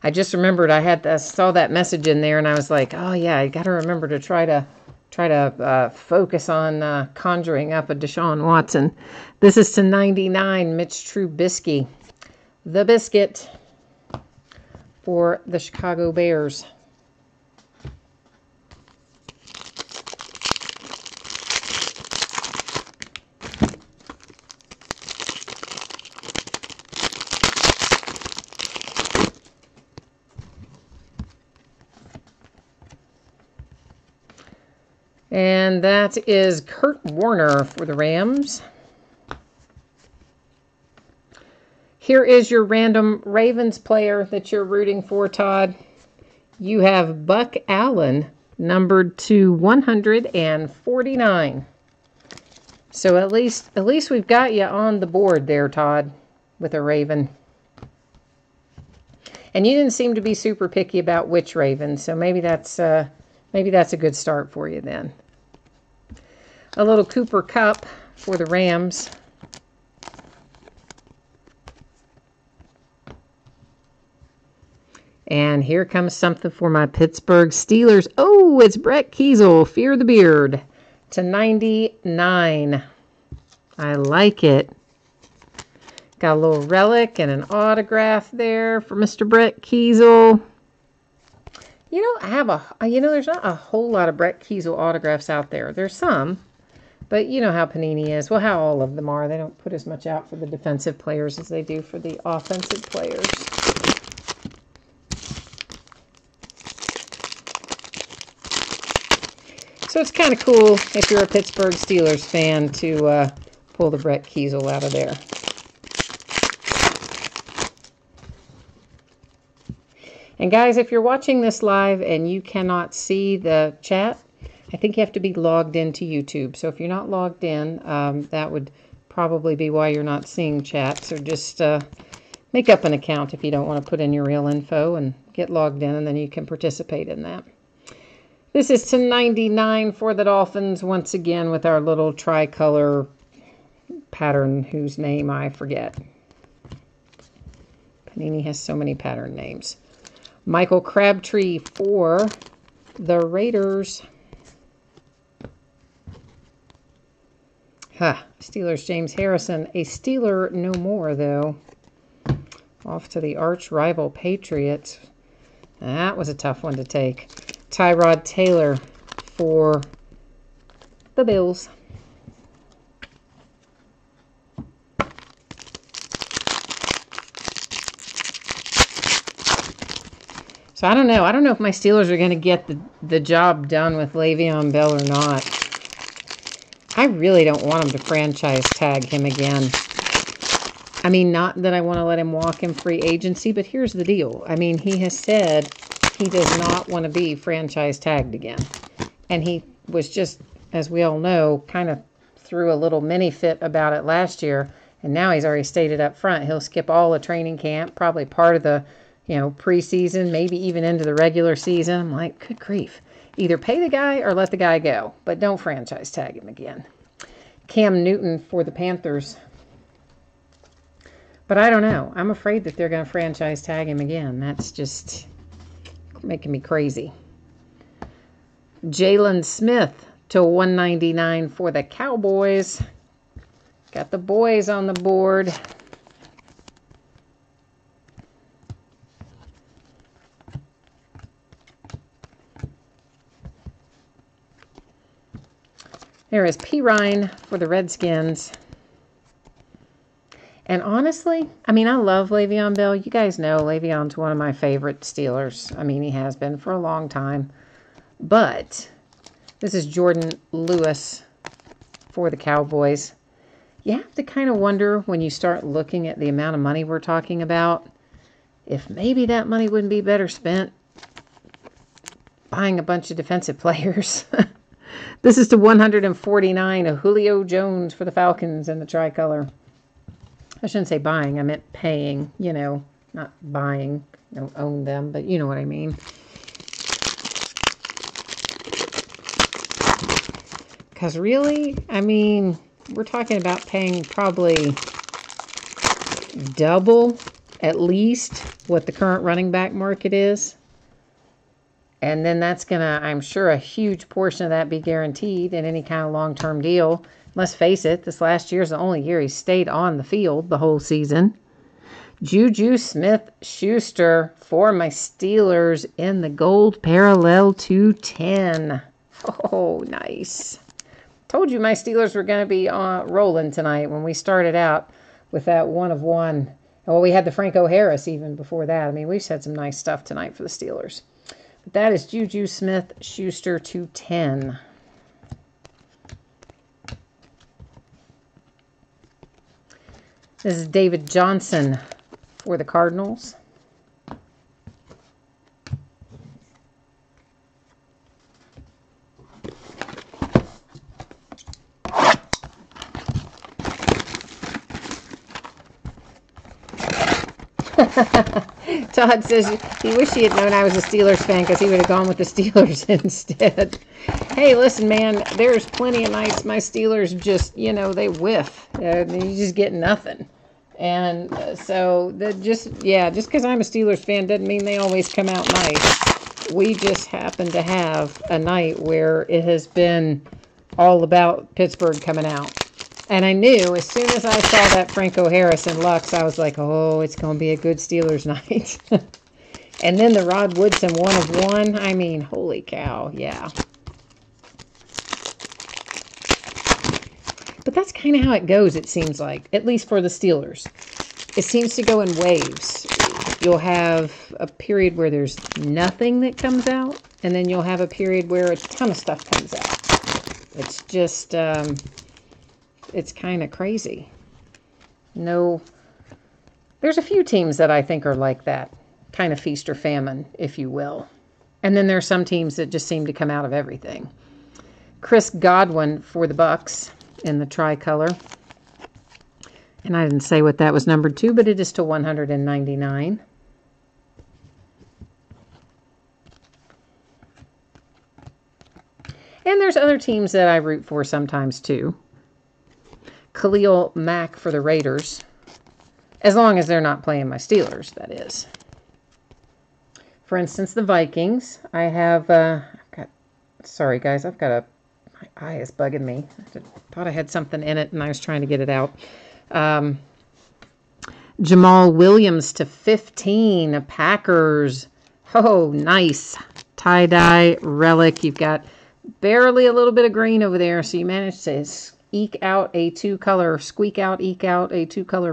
I just remembered I saw that message in there, and I was like, oh yeah, I got to remember to try to focus on conjuring up a Deshaun Watson. This is to 99, Mitch Trubisky, the biscuit for the Chicago Bears. And that is Kurt Warner for the Rams. Here is your random Ravens player that you're rooting for, Todd. You have Buck Allen, numbered to 149. So at least we've got you on the board there, Todd, with a Raven. And you didn't seem to be super picky about which Raven, so maybe that's a good start for you then. A little Cooper Kupp for the Rams. And here comes something for my Pittsburgh Steelers. Oh, it's Brett Keisel, Fear the Beard, to 99. I like it. Got a little relic and an autograph there for Mr. Brett Keisel. You know, there's not a whole lot of Brett Keisel autographs out there. There's some. But you know how Panini is. Well, how all of them are. They don't put as much out for the defensive players as they do for the offensive players. So it's kind of cool if you're a Pittsburgh Steelers fan to pull the Brett Keisel out of there. And guys, if you're watching this live and you cannot see the chat, I think you have to be logged into YouTube. So if you're not logged in, that would probably be why you're not seeing chat. So just make up an account if you don't want to put in your real info and get logged in, and then you can participate in that. This is to 99 for the Dolphins, once again with our little tricolor pattern whose name I forget. Panini has so many pattern names. Michael Crabtree for the Raiders. Steelers, James Harrison. A Steeler no more, though. Off to the arch rival Patriots. That was a tough one to take. Tyrod Taylor for the Bills. So I don't know. I don't know if my Steelers are going to get the job done with Le'Veon Bell or not. I really don't want them to franchise tag him again. I mean, not that I want to let him walk in free agency, but here's the deal. I mean, he has said he does not want to be franchise tagged again. And he was just, as we all know, kind of threw a little mini fit about it last year. And now he's already stated up front he'll skip all the training camp, probably part of the, preseason, maybe even into the regular season. I'm like, good grief. Either pay the guy or let the guy go, but don't franchise tag him again. Cam Newton for the Panthers. But I don't know. I'm afraid that they're going to franchise tag him again. That's just making me crazy. Jalen Smith to 199 for the Cowboys. Got the boys on the board. There is P. Ryan for the Redskins. And honestly, I mean, I love Le'Veon Bell. You guys know Le'Veon's one of my favorite Steelers. I mean, he has been for a long time. But this is Jordan Lewis for the Cowboys. You have to kind of wonder when you start looking at the amount of money we're talking about, if maybe that money wouldn't be better spent buying a bunch of defensive players. This is to 149 of Julio Jones for the Falcons in the tricolor. I shouldn't say buying, I meant paying, you know, not buying, I don't own them, but you know what I mean. Because really, I mean, we're talking about paying probably double at least what the current running back market is. And then that's going to, I'm sure, a huge portion of that be guaranteed in any kind of long-term deal. Let's face it, this last year is the only year he stayed on the field the whole season. Juju Smith-Schuster for my Steelers in the gold parallel 210. Oh, nice. Told you my Steelers were going to be rolling tonight when we started out with that 1 of 1. Well, we had the Franco Harris even before that. I mean, we've had some nice stuff tonight for the Steelers. But that is Juju Smith-Schuster 210. This is David Johnson for the Cardinals. Todd says he wished he had known I was a Steelers fan because he would have gone with the Steelers instead. Hey, listen, man, there's plenty of nights my Steelers just, you know, they whiff. You just get nothing. And so, just because I'm a Steelers fan doesn't mean they always come out nice. We just happen to have a night where it has been all about Pittsburgh coming out. And I knew as soon as I saw that Franco Harris and Lux, I was like, oh, it's going to be a good Steelers night. And then the Rod Woodson 1 of 1. I mean, holy cow, yeah. But that's kind of how it goes, it seems like, at least for the Steelers. It seems to go in waves. You'll have a period where there's nothing that comes out, and then you'll have a period where a ton of stuff comes out. It's just... it's kind of crazy. No, there's a few teams that I think are like that, kind of feast or famine, if you will. And then there are some teams that just seem to come out of everything. Chris Godwin for the Bucks in the tricolor. And I didn't say what that was numbered to, but it is to 199. And there's other teams that I root for sometimes too. Khalil Mack for the Raiders. As long as they're not playing my Steelers, that is. For instance, the Vikings. I have, sorry guys, my eye is bugging me. I thought I had something in it and I was trying to get it out. Jamal Williams to 15, Packers. Oh, nice. Tie-dye relic. You've got barely a little bit of green over there, so you managed to eke out a two-color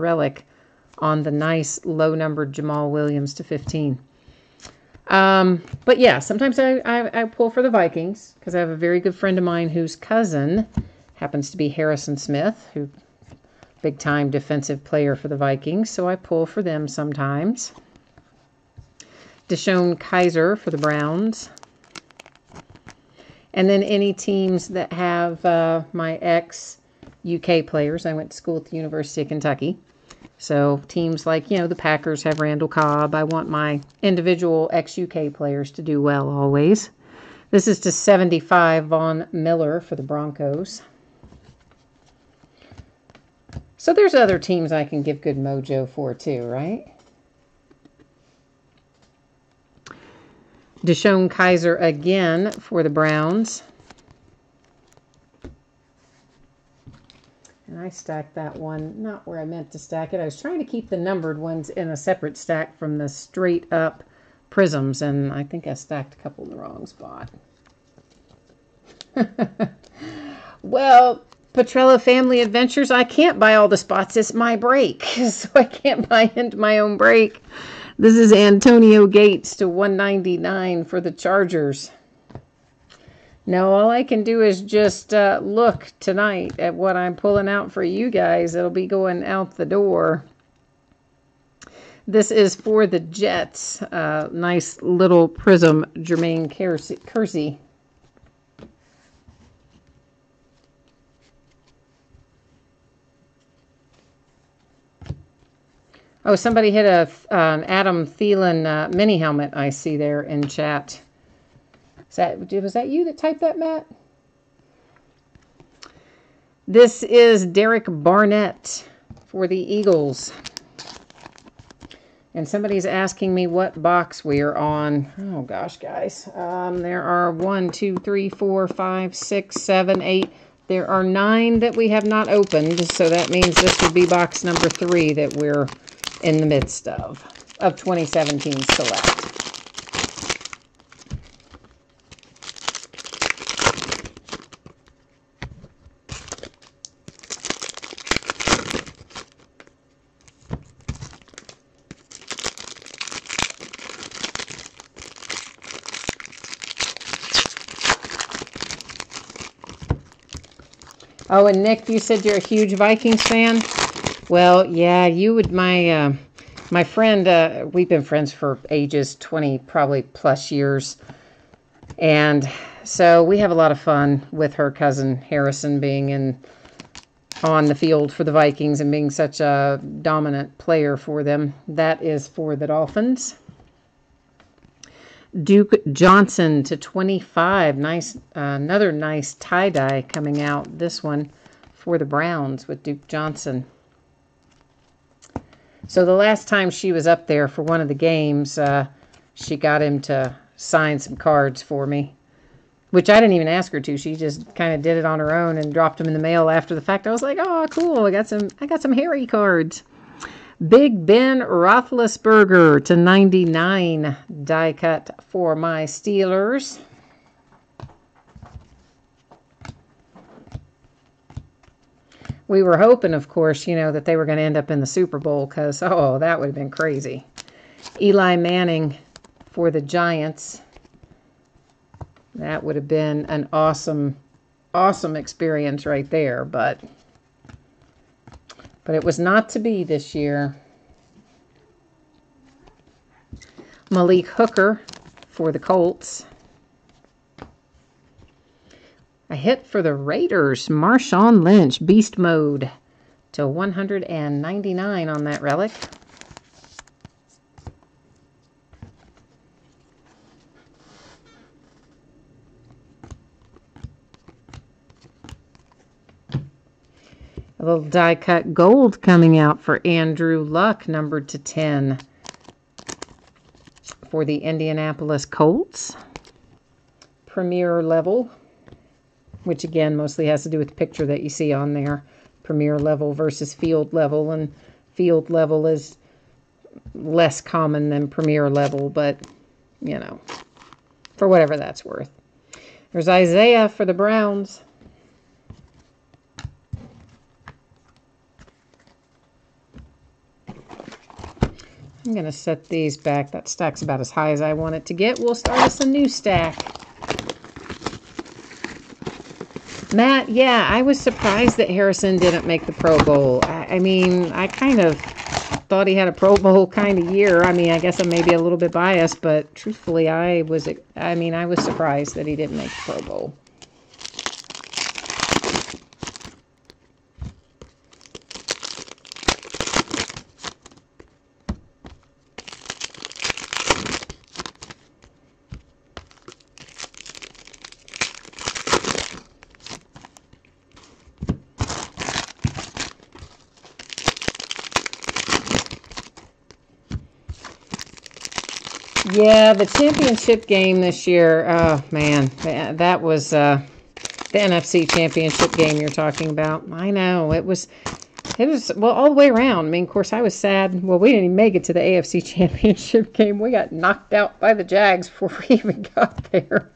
relic on the nice low-numbered Jamal Williams to 15. But yeah, sometimes I pull for the Vikings because I have a very good friend of mine whose cousin happens to be Harrison Smith, who big-time defensive player for the Vikings, so I pull for them sometimes. Deshaun Kaiser for the Browns. And then any teams that have my ex-UK players. I went to school at the University of Kentucky. So teams like, the Packers have Randall Cobb. I want my individual ex-UK players to do well always. This is to 75, Von Miller for the Broncos. So there's other teams I can give good mojo for too, right? Deshaun Kaiser again for the Browns. And I stacked that one, not where I meant to stack it. I was trying to keep the numbered ones in a separate stack from the straight up prisms, and I think I stacked a couple in the wrong spot. Well, Petrella Family Adventures. I can't buy all the spots. It's my break, so I can't buy into my own break. This is Antonio Gates to 199 for the Chargers. Now, all I can do is just look tonight at what I'm pulling out for you guys. It'll be going out the door. This is for the Jets. Nice little prism, Jermaine Kersey. Oh, somebody hit an Adam Thielen mini helmet I see there in chat. Was that you that typed that, Matt? This is Derek Barnett for the Eagles. And somebody's asking me what box we are on. Oh, gosh, guys. There are 1, 2, 3, 4, 5, 6, 7, 8. There are 9 that we have not opened. So that means this would be box number 3 that we're in the midst of 2017 Select. Oh, and Nick, you said you're a huge Vikings fan? Well, yeah, you would, my friend, we've been friends for ages, 20 probably plus years. And so we have a lot of fun with her cousin Harrison being on the field for the Vikings and being such a dominant player for them. That is for the Dolphins. Duke Johnson to 25. Nice, another nice tie-dye coming out. This one for the Browns with Duke Johnson. So the last time she was up there for one of the games, she got him to sign some cards for me, which I didn't even ask her to. She just kind of did it on her own and dropped them in the mail after the fact. I was like, oh, cool. I got some Harry cards. Big Ben Roethlisberger to 99 die cut for my Steelers. We were hoping, of course, that they were going to end up in the Super Bowl because, oh, that would have been crazy. Eli Manning for the Giants. That would have been an awesome, awesome experience right there, but it was not to be this year. Malik Hooker for the Colts. A hit for the Raiders. Marshawn Lynch, Beast Mode to 199 on that relic. A little die-cut gold coming out for Andrew Luck, numbered to 10 for the Indianapolis Colts. Premier level, which again mostly has to do with the picture that you see on there. Premier level versus field level, and field level is less common than premier level, but, for whatever that's worth. There's Isaiah for the Browns. I'm going to set these back. That stack's about as high as I want it to get. We'll start us a new stack. Matt, yeah, I was surprised that Harrison didn't make the Pro Bowl. I mean, I kind of thought he had a Pro Bowl kind of year. I mean, I guess I'm maybe a little bit biased, but truthfully, I was surprised that he didn't make the Pro Bowl. Yeah, the championship game this year, oh man, that was the NFC championship game you're talking about. I know, it was, well, all the way around. I mean, of course, I was sad. Well, we didn't even make it to the AFC championship game. We got knocked out by the Jags before we even got there.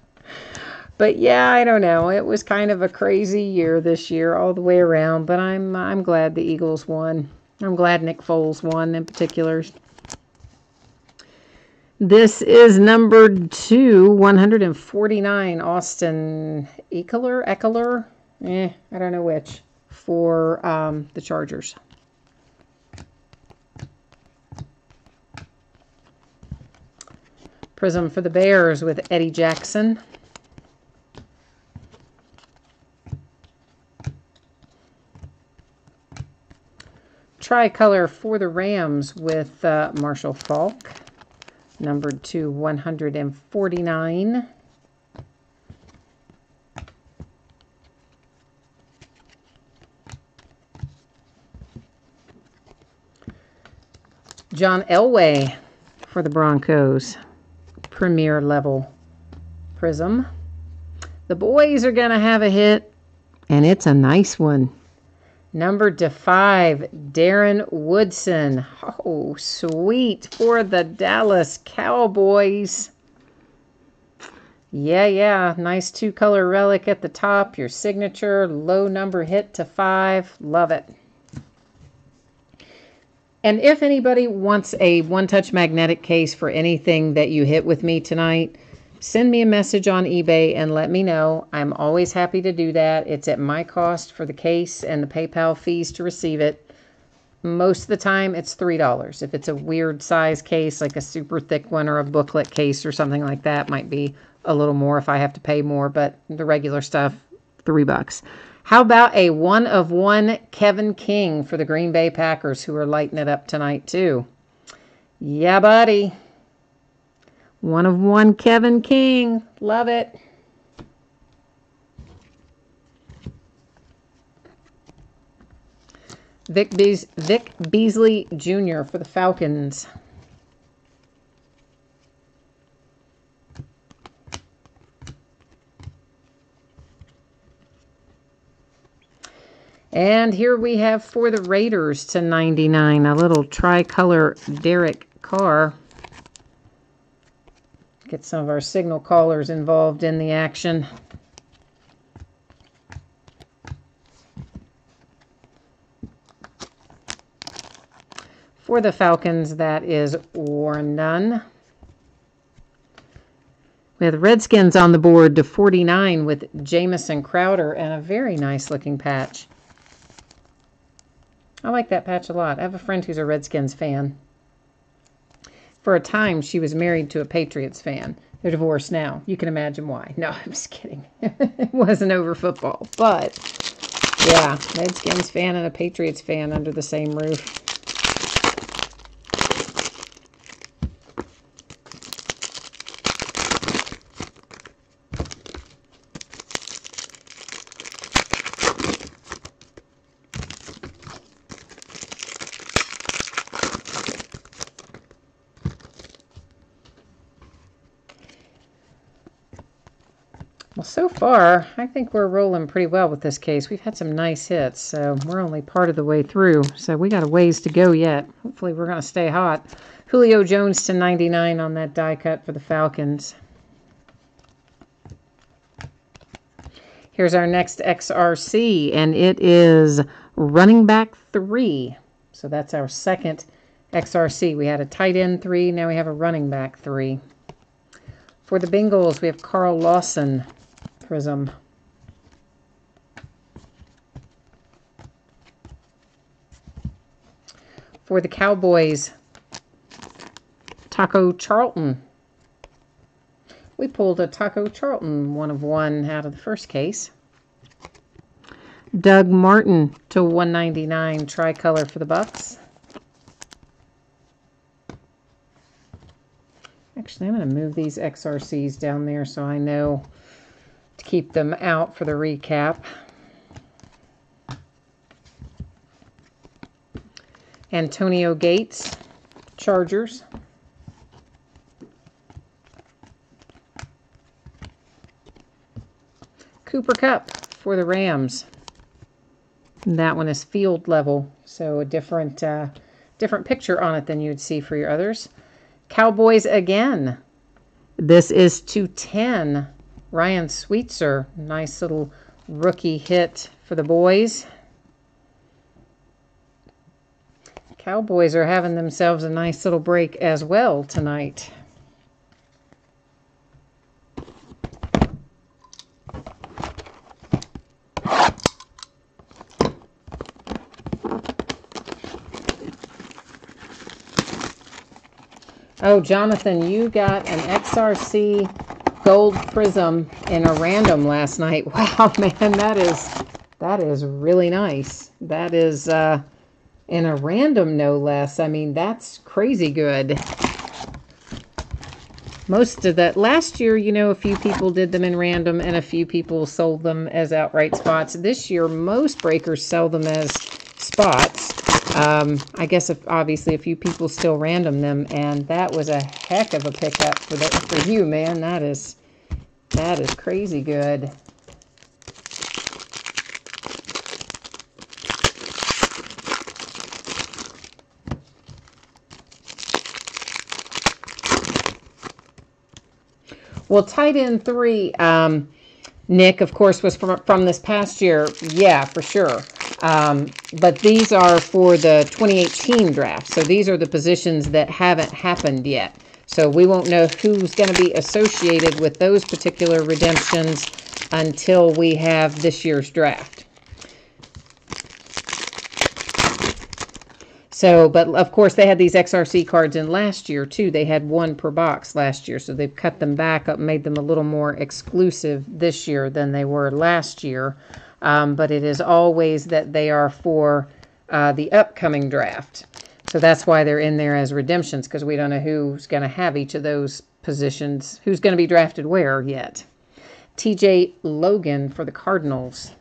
But yeah, I don't know. It was kind of a crazy year this year all the way around, but I'm glad the Eagles won. I'm glad Nick Foles won in particular. This is number 149, Austin Eckler? I don't know which, for the Chargers. Prism for the Bears with Eddie Jackson. Tricolor for the Rams with Marshall Faulk, numbered to 149. John Elway for the Broncos, Premier Level Prism. The boys are going to have a hit, and it's a nice one. Number 5, Darren Woodson. Oh, sweet, for the Dallas Cowboys. Yeah. Nice 2-color relic at the top. Your signature, low number hit to 5. Love it. And if anybody wants a one-touch magnetic case for anything that you hit with me tonight, send me a message on eBay and let me know. I'm always happy to do that. It's at my cost for the case and the PayPal fees to receive it. Most of the time, it's $3. If it's a weird size case, like a super thick one or a booklet case or something like that, might be a little more if I have to pay more, but the regular stuff, $3. How about a 1-of-1 Kevin King for the Green Bay Packers, who are lighting it up tonight, too? Yeah, buddy. 1-of-1 Kevin King. Love it. Vic Beasley Jr. for the Falcons. And here we have for the Raiders to 99, a little tricolor Derek Carr. Get some of our signal callers involved in the action. For the Falcons, that is Warren Nunn. We have the Redskins on the board to 49 with Jamison Crowder and a very nice looking patch. I like that patch a lot. I have a friend who's a Redskins fan. For a time, she was married to a Patriots fan. They're divorced now. You can imagine why. No, I'm just kidding. It wasn't over football. But, yeah, Redskins fan and a Patriots fan under the same roof. Well, so far, I think we're rolling pretty well with this case. We've had some nice hits, so we're only part of the way through. So we got a ways to go yet. Hopefully we're going to stay hot. Julio Jones to 99 on that die cut for the Falcons. Here's our next XRC, and it is running back 3. So that's our second XRC. We had a tight end 3, now we have a running back 3. For the Bengals, we have Carl Lawson Prism. For the Cowboys, Taco Charlton. We pulled a Taco Charlton 1-of-1 out of the first case. Doug Martin to 199 tricolor for the Bucks. Actually, I'm going to move these XRCs down there so I know to keep them out for the recap. Antonio Gates, Chargers. Cooper Kupp for the Rams. And that one is field level, so a different picture on it than you'd see for your others. Cowboys again. This is 210 Ryan Sweetser, nice little rookie hit for the boys. Cowboys are having themselves a nice little break as well tonight. Oh, Jonathan, you got an XRC Gold Prism in a random last night. Wow, man, that is really nice. That is in a random, no less. I mean, that's crazy good. Most of that last year, you know, a few people did them in random and a few people sold them as outright spots. This year, most breakers sell them as spots. I guess obviously a few people still random them, and that was a heck of a pickup for you, man. That is crazy good. Well, tight end 3, Nick, of course, was from this past year. Yeah, for sure. But these are for the 2018 draft. So these are the positions that haven't happened yet. So we won't know who's going to be associated with those particular redemptions until we have this year's draft. So, but of course they had these XRC cards in last year too. They had 1 per box last year. So they've cut them back up, made them a little more exclusive this year than they were last year. But it is always that they are for the upcoming draft. So that's why they're in there as redemptions, because we don't know who's going to have each of those positions, who's going to be drafted where yet. TJ Logan for the Cardinals.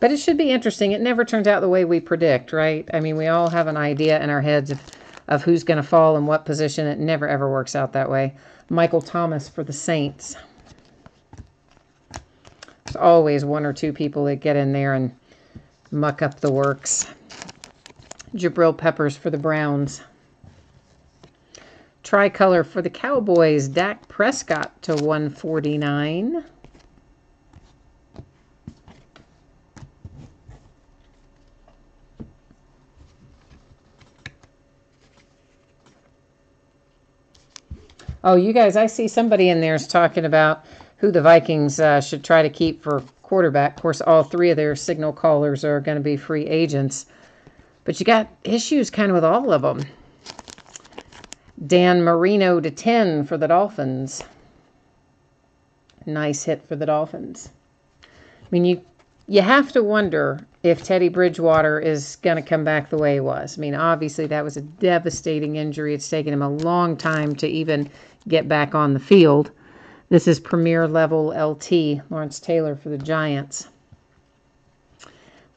But it should be interesting. It never turns out the way we predict, right? I mean, we all have an idea in our heads of who's going to fall in what position. It never, ever works out that way. Michael Thomas for the Saints. There's always 1 or 2 people that get in there and muck up the works. Jabril Peppers for the Browns. Tricolor for the Cowboys. Dak Prescott to 149. Oh, you guys, I see somebody in there is talking about who the Vikings should try to keep for quarterback. Of course, all 3 of their signal callers are going to be free agents. But you got issues kind of with all of them. Dan Marino to 10 for the Dolphins. Nice hit for the Dolphins. I mean, you have to wonder if Teddy Bridgewater is going to come back the way he was. I mean, obviously that was a devastating injury. It's taken him a long time to even get back on the field. This is Premier Level LT, Lawrence Taylor for the Giants.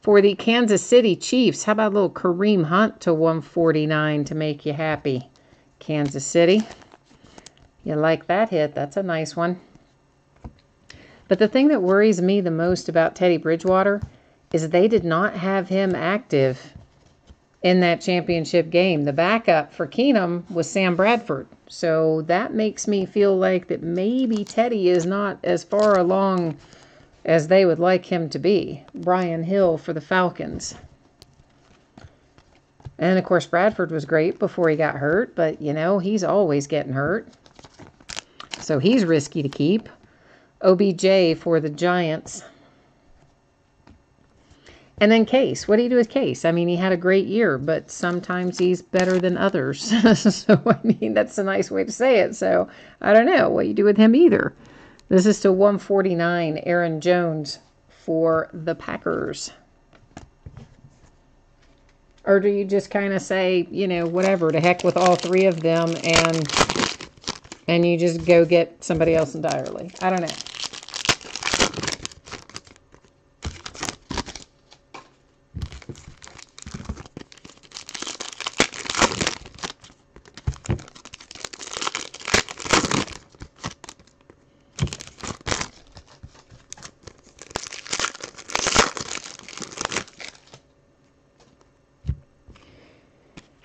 For the Kansas City Chiefs, how about a little Kareem Hunt to 149 to make you happy? Kansas City. You like that hit? That's a nice one. But the thing that worries me the most about Teddy Bridgewater is they did not have him active in that championship game. The backup for Keenum was Sam Bradford. So that makes me feel like that maybe Teddy is not as far along as they would like him to be. Brian Hill for the Falcons. And, of course, Bradford was great before he got hurt. But, you know, he's always getting hurt. So he's risky to keep. OBJ for the Giants. And then Case. What do you do with Case? I mean, he had a great year, but sometimes he's better than others. So, I mean, that's a nice way to say it. So, I don't know what you do with him either. This is to 149, Aaron Jones for the Packers. Or do you just kind of say, you know, whatever, to heck with all 3 of them, and you just go get somebody else entirely? I don't know.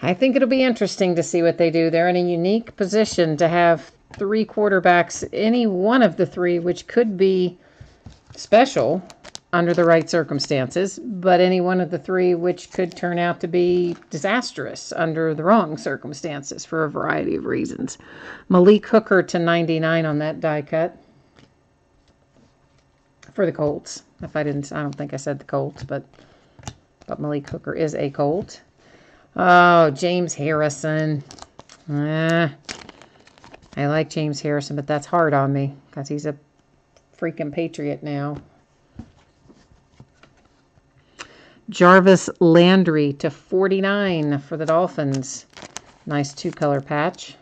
I think it'll be interesting to see what they do. They're in a unique position to have 3 quarterbacks, any one of the 3, which could be special under the right circumstances, but any one of the 3 which could turn out to be disastrous under the wrong circumstances for a variety of reasons. Malik Hooker to 99 on that die cut for the Colts. I don't think I said the Colts, but Malik Hooker is a Colt. Oh, James Harrison. I like James Harrison, but that's hard on me because he's a freaking Patriot now. Jarvis Landry to 49 for the Dolphins. Nice 2-color patch.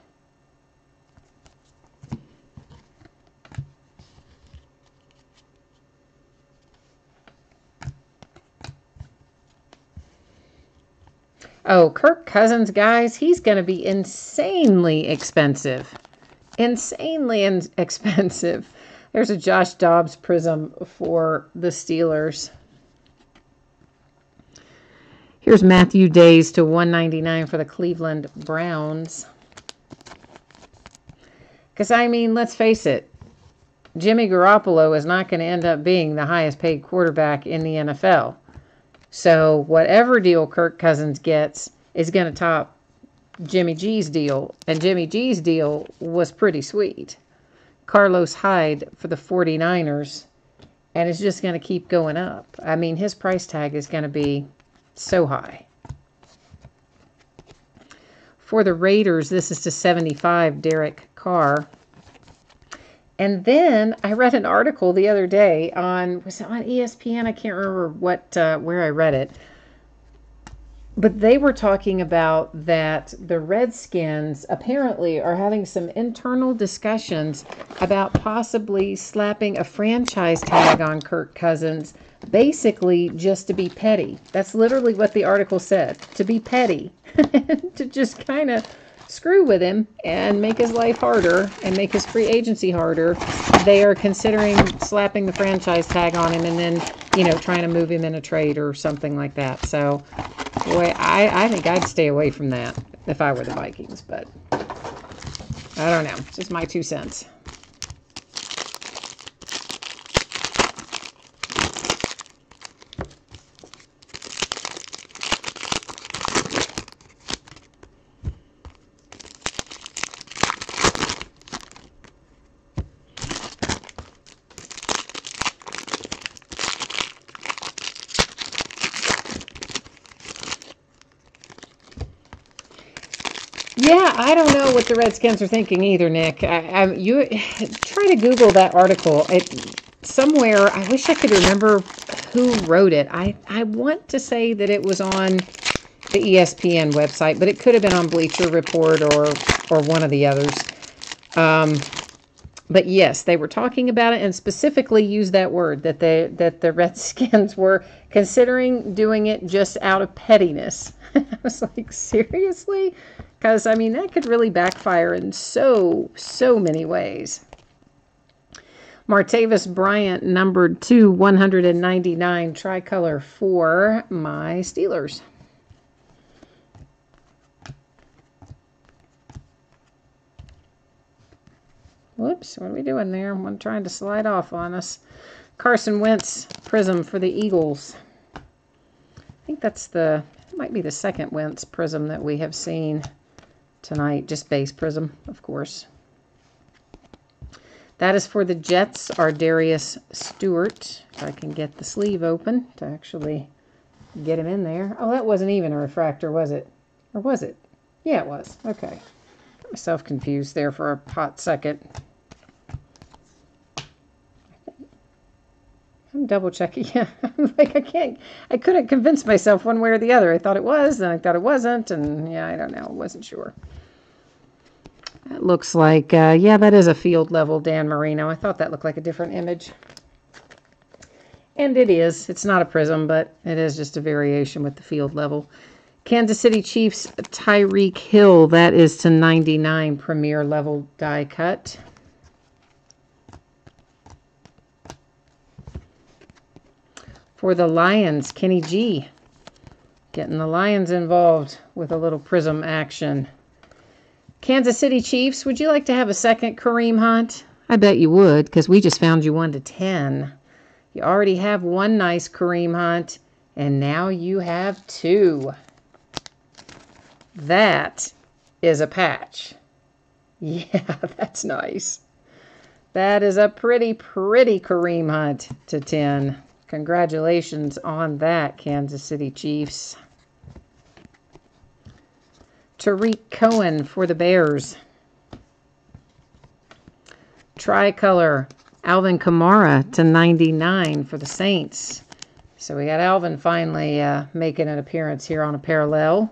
Oh, Kirk Cousins, guys, he's going to be insanely expensive. Insanely expensive. There's a Josh Dobbs prism for the Steelers. Here's Matthew Days to 199 for the Cleveland Browns. Because, I mean, let's face it, Jimmy Garoppolo is not going to end up being the highest paid quarterback in the NFL. So whatever deal Kirk Cousins gets is going to top Jimmy G's deal. And Jimmy G's deal was pretty sweet. Carlos Hyde for the 49ers. And it's just going to keep going up. I mean, his price tag is going to be so high. For the Raiders, this is to 75, Derek Carr. And then I read an article the other day was it on ESPN? I can't remember where I read it. But they were talking about that the Redskins apparently are having some internal discussions about possibly slapping a franchise tag on Kirk Cousins, basically just to be petty. That's literally what the article said, to be petty, to just kind of screw with him and make his life harder and make his free agency harder. They are considering slapping the franchise tag on him and then, trying to move him in a trade or something like that. So, boy, I think I'd stay away from that if I were the Vikings, but I don't know. It's just my 2 cents. Yeah, I don't know what the Redskins are thinking either, Nick. You try to Google that article. Somewhere, I wish I could remember who wrote it. I want to say that it was on the ESPN website, but it could have been on Bleacher Report or one of the others. But yes, they were talking about it and specifically used that word, that the Redskins were considering doing it just out of pettiness. I was like, seriously? Because, I mean, that could really backfire in so many ways. Martavis Bryant, numbered to 199, tricolor for my Steelers. Whoops, what are we doing there? One trying to slide off on us. Carson Wentz prism for the Eagles. I think it might be the second Wentz prism that we have seen tonight. Just base prism, of course. That is for the Jets, our Darius Stewart. If I can get the sleeve open to actually get him in there. Oh, that wasn't even a refractor, was it? Or was it? Yeah, it was. Okay. Got myself confused there for a hot second. I'm double checking. Yeah, I couldn't convince myself one way or the other. I thought it was, and I thought it wasn't, and yeah, I don't know. I wasn't sure. That looks like, yeah, that is a field level Dan Marino. I thought that looked like a different image. And it is. It's not a prism, but it is just a variation with the field level. Kansas City Chiefs, Tyreek Hill. That is to 99 premier level die cut. For the Lions, Kenny G. Getting the Lions involved with a little prism action. Kansas City Chiefs, would you like to have a second Kareem Hunt? I bet you would, because we just found you 1 to 10. You already have one nice Kareem Hunt, and now you have 2. That is a patch. Yeah, that's nice. That is a pretty Kareem Hunt to 10. Congratulations on that, Kansas City Chiefs. Tariq Cohen for the Bears. Tricolor, Alvin Kamara to 99 for the Saints. So we got Alvin finally making an appearance here on a parallel.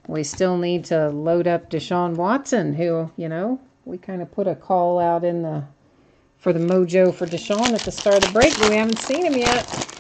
We still need to load up Deshaun Watson, who, you know, we kind of put a call out for the mojo for Deshaun at the start of the break, but we haven't seen him yet.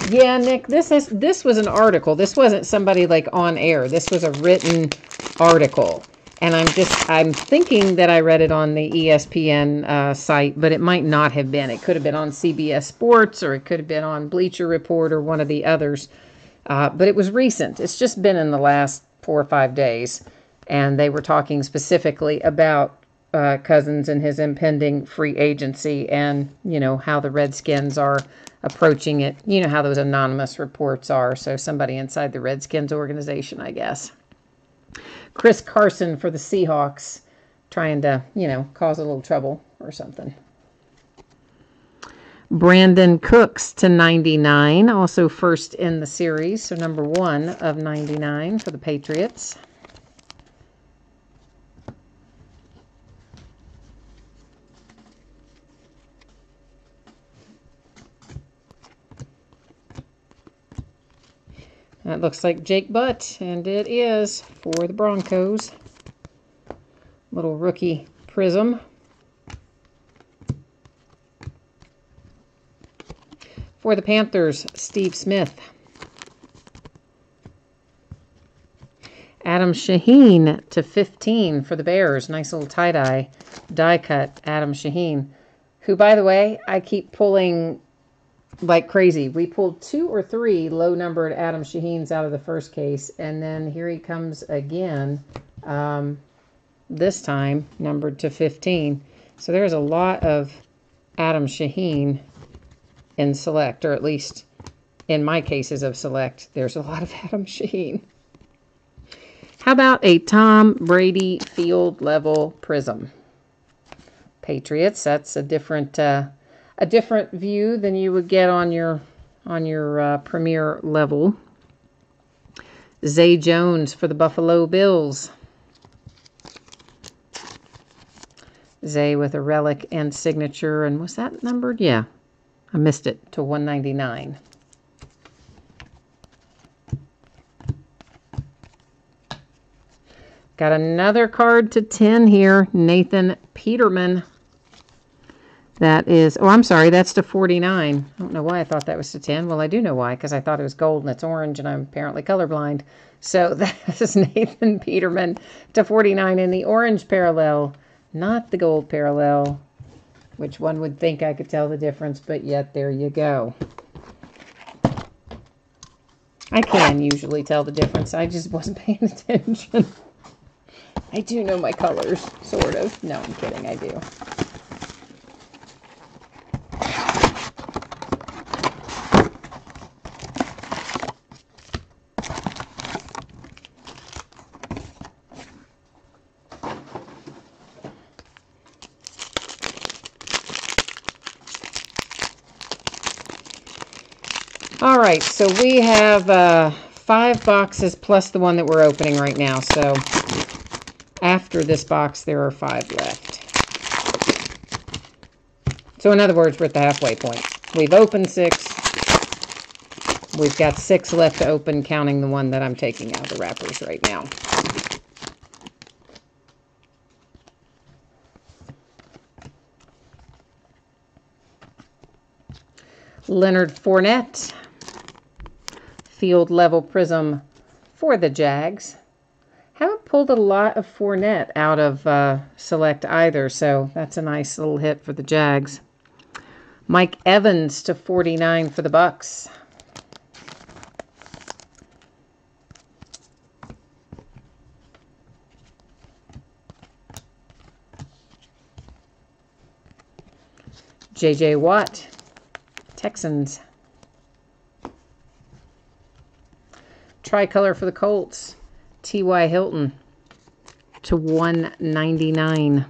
Yeah, Nick, this was an article. This wasn't somebody like on air. This was a written article. And I'm thinking that I read it on the ESPN site, but it might not have been. It could have been on CBS Sports, or it could have been on Bleacher Report or one of the others. But it was recent. It's just been in the last 4 or 5 days. And they were talking specifically about Cousins and his impending free agency, and, you know, how the Redskins are approaching it. You know how those anonymous reports are. So somebody inside the Redskins organization, I guess. Chris Carson for the Seahawks, trying to, you know, cause a little trouble or something. Brandon Cooks to 99, also first in the series, so number 1 of 99 for the Patriots. That looks like Jake Butt, and it is for the Broncos. Little rookie prism. For the Panthers, Steve Smith. Adam Shaheen to 15 for the Bears. Nice little tie-dye, die-cut Adam Shaheen, who, by the way, I keep pulling like crazy. We pulled 2 or 3 low-numbered Adam Shaheens out of the first case, and then here he comes again, this time numbered to 15. So there's a lot of Adam Shaheen in Select, or at least in my cases of Select, there's a lot of Adam Shaheen. How about a Tom Brady field level prism? Patriots, that's a different view than you would get on your premier level. Zay Jones for the Buffalo Bills. Zay with a relic and signature, and was that numbered? Yeah, I missed it, to 199. Got another card to 10 here, Nathan Peterman. That is, oh, I'm sorry, that's to 49. I don't know why I thought that was to 10. Well, I do know why, because I thought it was gold and it's orange, and I'm apparently colorblind. So that is Nathan Peterman to 49 in the orange parallel, not the gold parallel, which one would think I could tell the difference, but yet there you go. I can usually tell the difference. I just wasn't paying attention. I do know my colors, sort of. No, I'm kidding, I do. All right, so we have 5 boxes plus the one that we're opening right now. So after this box, there are 5 left. So in other words, we're at the halfway point. We've opened 6. We've got 6 left to open, counting the one that I'm taking out of the wrappers right now. Leonard Fournette, field level prism for the Jags. Haven't pulled a lot of Fournette out of Select either, so that's a nice little hit for the Jags. Mike Evans to 49 for the Bucks. J.J. Watt, Texans. Tricolor for the Colts, T.Y. Hilton to 199.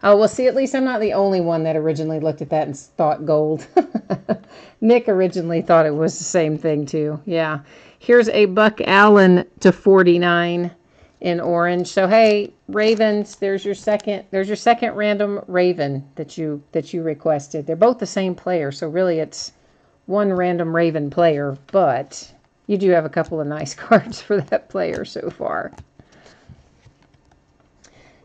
Oh, well, see, at least I'm not the only one that originally looked at that and thought gold. Nick originally thought it was the same thing, too. Yeah. Here's a Buck Allen to 49 in orange. So, hey, Ravens, there's your second random Raven that you requested. They're both the same player, so really it's one random Raven player, but you do have a couple of nice cards for that player so far.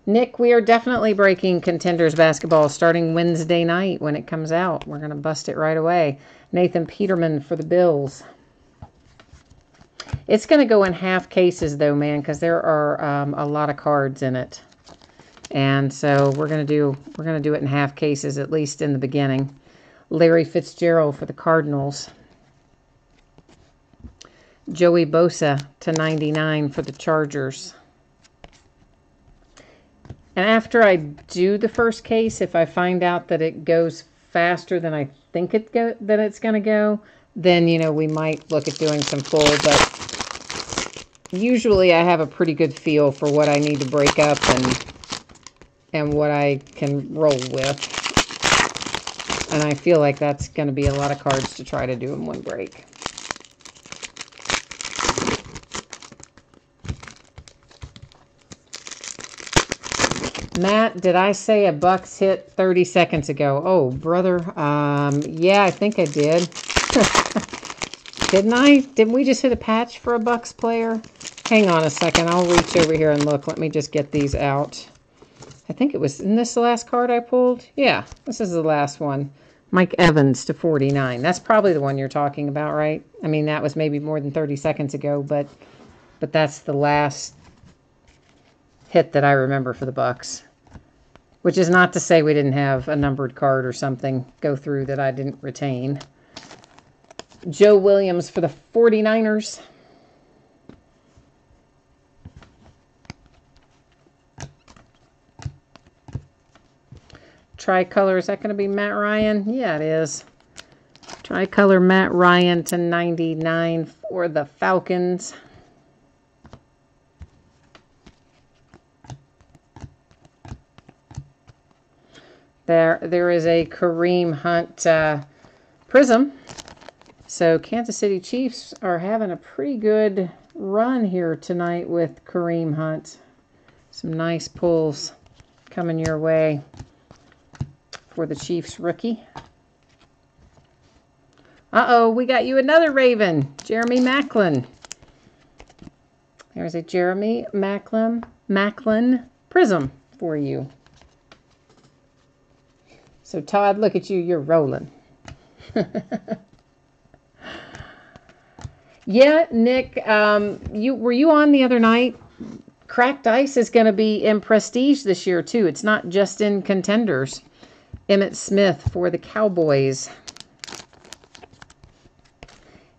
Nick, we are definitely breaking Contenders basketball starting Wednesday night when it comes out. We're going to bust it right away. Nathan Peterman for the Bills. It's going to go in half cases, though, man, because there are a lot of cards in it. And so we're going to do it in half cases, at least in the beginning. Larry Fitzgerald for the Cardinals. Joey Bosa to 99 for the Chargers. And after I do the first case, if I find out that it goes faster than I think it's going to go, then, you know, we might look at doing some full. But usually I have a pretty good feel for what I need to break up and what I can roll with. And I feel like that's going to be a lot of cards to try to do in one break. Matt, did I say a Bucks hit 30 seconds ago? Oh, brother. Yeah, I think I did. Didn't I? Didn't we just hit a patch for a Bucks player? Hang on a second. I'll reach over here and look. Let me just get these out. I think it was, isn't this the last card I pulled? Yeah, this is the last one. Mike Evans to 49. That's probably the one you're talking about, right? I mean, that was maybe more than 30 seconds ago, but that's the last hit that I remember for the Bucks. Which is not to say we didn't have a numbered card or something go through that I didn't retain. Joe Williams for the 49ers. Tricolor, is that going to be Matt Ryan? Yeah, it is. Tricolor Matt Ryan to 99 for the Falcons. There is a Kareem Hunt Prism. So Kansas City Chiefs are having a pretty good run here tonight with Kareem Hunt. Some nice pulls coming your way for the Chiefs rookie. Uh-oh, we got you another Raven, Jeremy Maclin. There's a Jeremy Maclin Prism for you. So, Todd, look at you. You're rolling. Yeah, Nick, were you on the other night? Cracked Ice is going to be in Prestige this year, too. It's not just in Contenders. Emmitt Smith for the Cowboys.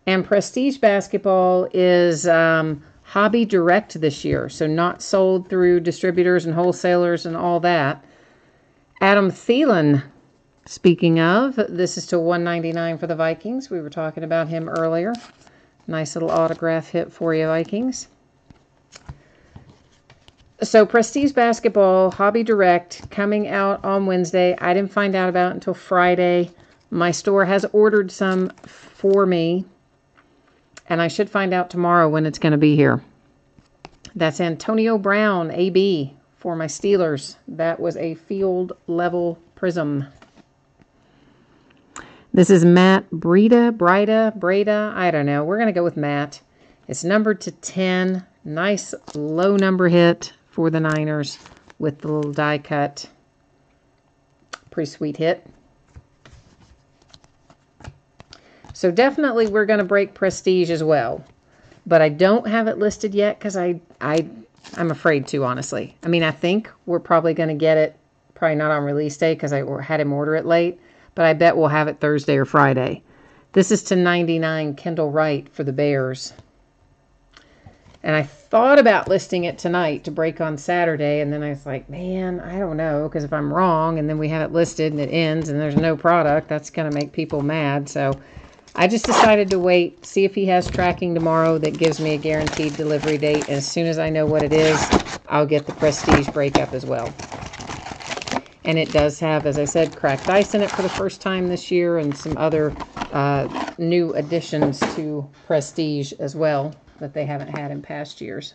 And Prestige Basketball is Hobby Direct this year, so not sold through distributors and wholesalers and all that. Adam Thielen, speaking of, this is to 199 for the Vikings. We were talking about him earlier. Nice little autograph hit for you, Vikings. So Prestige Basketball, Hobby Direct, coming out on Wednesday. I didn't find out about it until Friday. My store has ordered some for me, and I should find out tomorrow when it's going to be here. That's Antonio Brown, AB, for my Steelers. That was a field level prism. This is Matt Breda, I don't know. We're going to go with Matt. It's numbered to 10. Nice low number hit for the Niners with the little die cut Pretty sweet hit. So definitely we're going to break Prestige as well. But I don't have it listed yet because I'm afraid to, honestly. I mean, I think we're probably going to get it, probably not on release day because I had him order it late. But I bet we'll have it Thursday or Friday. This is to 99 Kendall Wright for the Bears. And I thought about listing it tonight to break on Saturday. And then I was like, man, I don't know. Because if I'm wrong and then we have it listed and it ends and there's no product, that's going to make people mad. So I just decided to wait, see if he has tracking tomorrow that gives me a guaranteed delivery date. And as soon as I know what it is, I'll get the Prestige breakup as well. And it does have, as I said, cracked ice in it for the first time this year and some other new additions to Prestige as well that they haven't had in past years.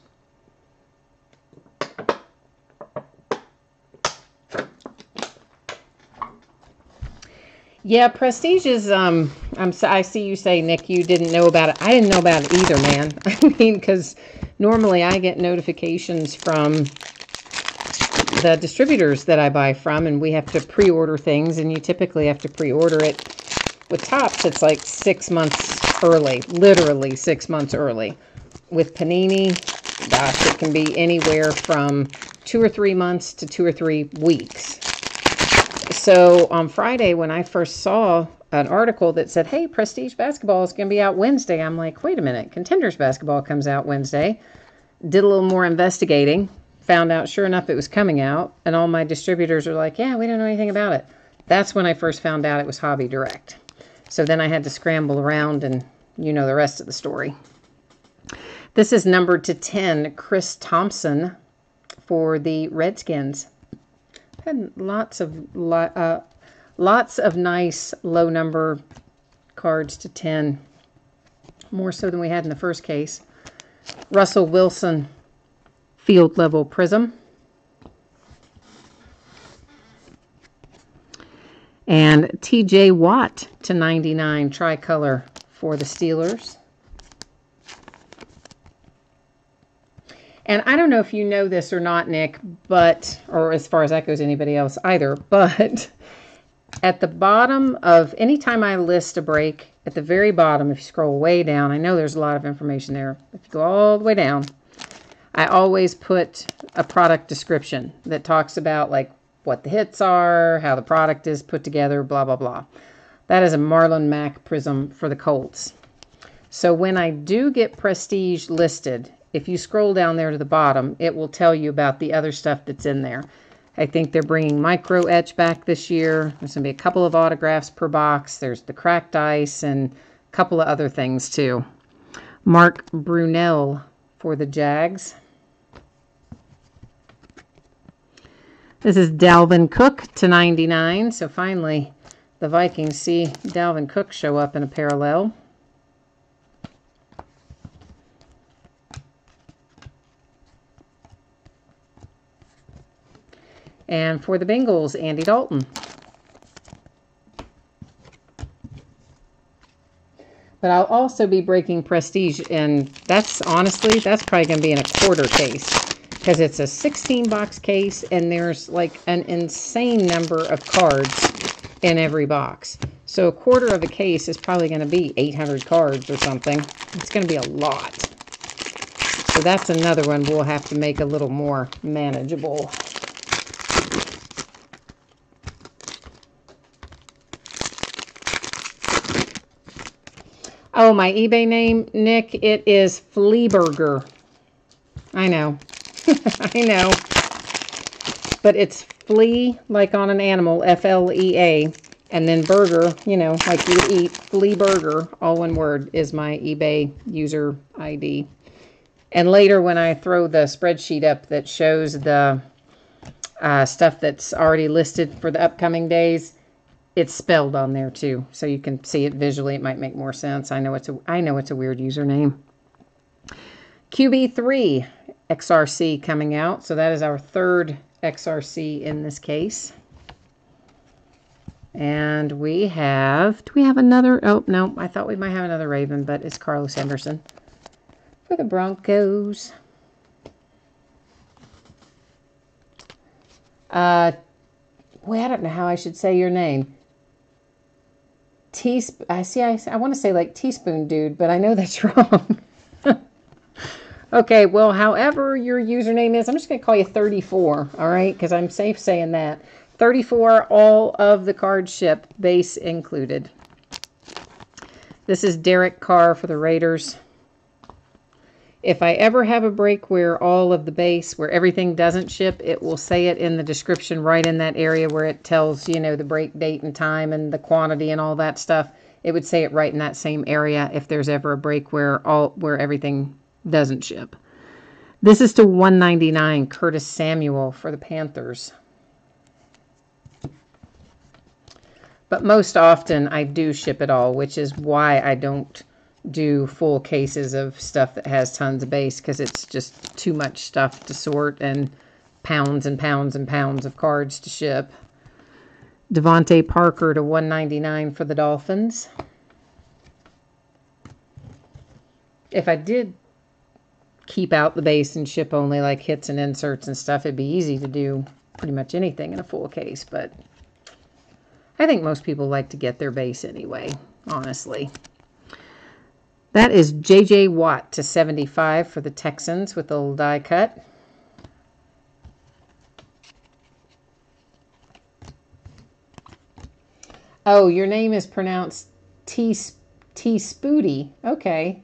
Yeah, Prestige is, I see you say, Nick, you didn't know about it. I didn't know about it either, man. I mean, because normally I get notifications from the distributors that I buy from, and we have to pre-order things, and you typically have to pre-order it. With Topps, it's like 6 months early, literally 6 months early. With Panini, gosh, it can be anywhere from 2 or 3 months to 2 or 3 weeks. So on Friday, when I first saw an article that said, hey, Prestige Basketball is going to be out Wednesday, I'm like, wait a minute, Contenders Basketball comes out Wednesday. Did a little more investigating. Found out, sure enough, it was coming out, and all my distributors are like, yeah, we don't know anything about it. That's when I first found out it was Hobby Direct. So then I had to scramble around, and you know the rest of the story. This is numbered to 10, Chris Thompson for the Redskins. Had lots of nice low number cards to 10, more so than we had in the first case. Russell Wilson field level prism. And TJ Watt to 99 tricolor for the Steelers. And I don't know if you know this or not, Nick, but, or as far as that goes, anybody else either, but at the bottom of, anytime I list a break, at the very bottom, if you scroll way down, I know there's a lot of information there. If you go all the way down, I always put a product description that talks about like what the hits are, how the product is put together, blah, blah, blah. That is a Marlon Mack prism for the Colts. So when I do get Prestige listed, if you scroll down there to the bottom, it will tell you about the other stuff that's in there. I think they're bringing micro etch back this year. There's going to be a couple of autographs per box. There's the cracked ice and a couple of other things too. Mark Brunell for the Jags. This is Dalvin Cook to 99. So finally, the Vikings see Dalvin Cook show up in a parallel. And for the Bengals, Andy Dalton. But I'll also be breaking Prestige, and that's honestly, that's probably going to be in a quarter case. Because it's a 16-box case, and there's like an insane number of cards in every box. So a quarter of a case is probably going to be 800 cards or something. It's going to be a lot. So that's another one we'll have to make a little more manageable. Oh, my eBay name, Nick, it is Fleaburger. I know. I know. But it's flea, like on an animal, F-L-E-A. And then burger, you know, like you would eat. Fleaburger, all one word, is my eBay user ID. And later when I throw the spreadsheet up that shows the stuff that's already listed for the upcoming days, it's spelled on there too, so you can see it visually. It might make more sense. I know it's a weird username. QB3 XRC coming out, so that is our third XRC in this case. And we have, do we have another? Oh no, I thought we might have another Raven, but it's Carlos Henderson for the Broncos. boy, I don't know how I should say your name. I want to say like teaspoon dude, but I know that's wrong. Okay, well, however your username is, I'm just going to call you 34, all right? Because I'm safe saying that. 34, all of the cards ship, base included. This is Derek Carr for the Raiders. If I ever have a break where all of the base, where everything doesn't ship, it will say it in the description right in that area where it tells, you know, the break date and time and the quantity and all that stuff. It would say it right in that same area if there's ever a break where everything doesn't ship. This is to 199, Curtis Samuel for the Panthers. But most often I do ship it all, which is why I don't do full cases of stuff that has tons of base, because it's just too much stuff to sort and pounds and pounds and pounds of cards to ship. Devontae Parker to 199 for the Dolphins. If I did keep out the base and ship only like hits and inserts and stuff, it'd be easy to do pretty much anything in a full case, but I think most people like to get their base anyway, honestly. That is J.J. Watt to 75 for the Texans with a little die cut. Oh, your name is pronounced T-Spooty. Okay.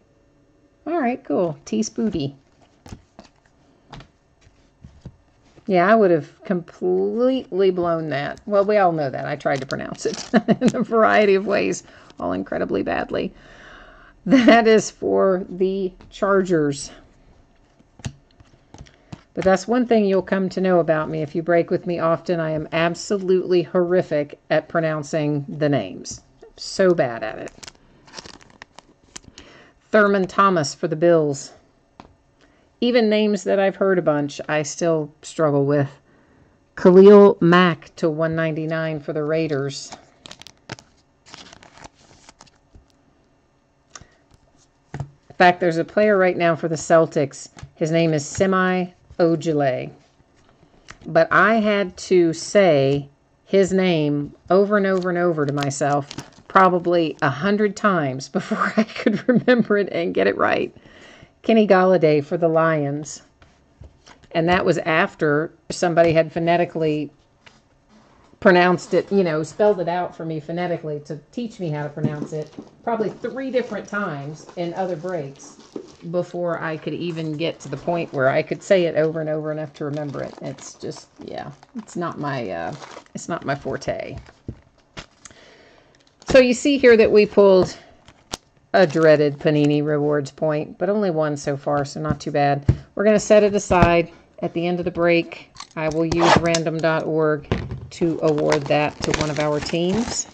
All right, cool. T-Spooty. Yeah, I would have completely blown that. Well, we all know that. I tried to pronounce it in a variety of ways, all incredibly badly. That is for the Chargers. But that's one thing you'll come to know about me. If you break with me often, I am absolutely horrific at pronouncing the names. So bad at it. Thurman Thomas for the Bills. Even names that I've heard a bunch, I still struggle with. Khalil Mack to 199 for the Raiders. In fact, there's a player right now for the Celtics. His name is Semi Ojeleye. But I had to say his name over and over and over to myself probably 100 times before I could remember it and get it right. Kenny Golladay for the Lions. And that was after somebody had phonetically pronounced it, you know, spelled it out for me phonetically to teach me how to pronounce it probably 3 different times in other breaks before I could even get to the point where I could say it over and over enough to remember it. It's just, yeah, it's not my forte. So you see here that we pulled a dreaded Panini Rewards point, but only one so far, so not too bad. We're going to set it aside. At the end of the break, I will use random.org to award that to one of our teams.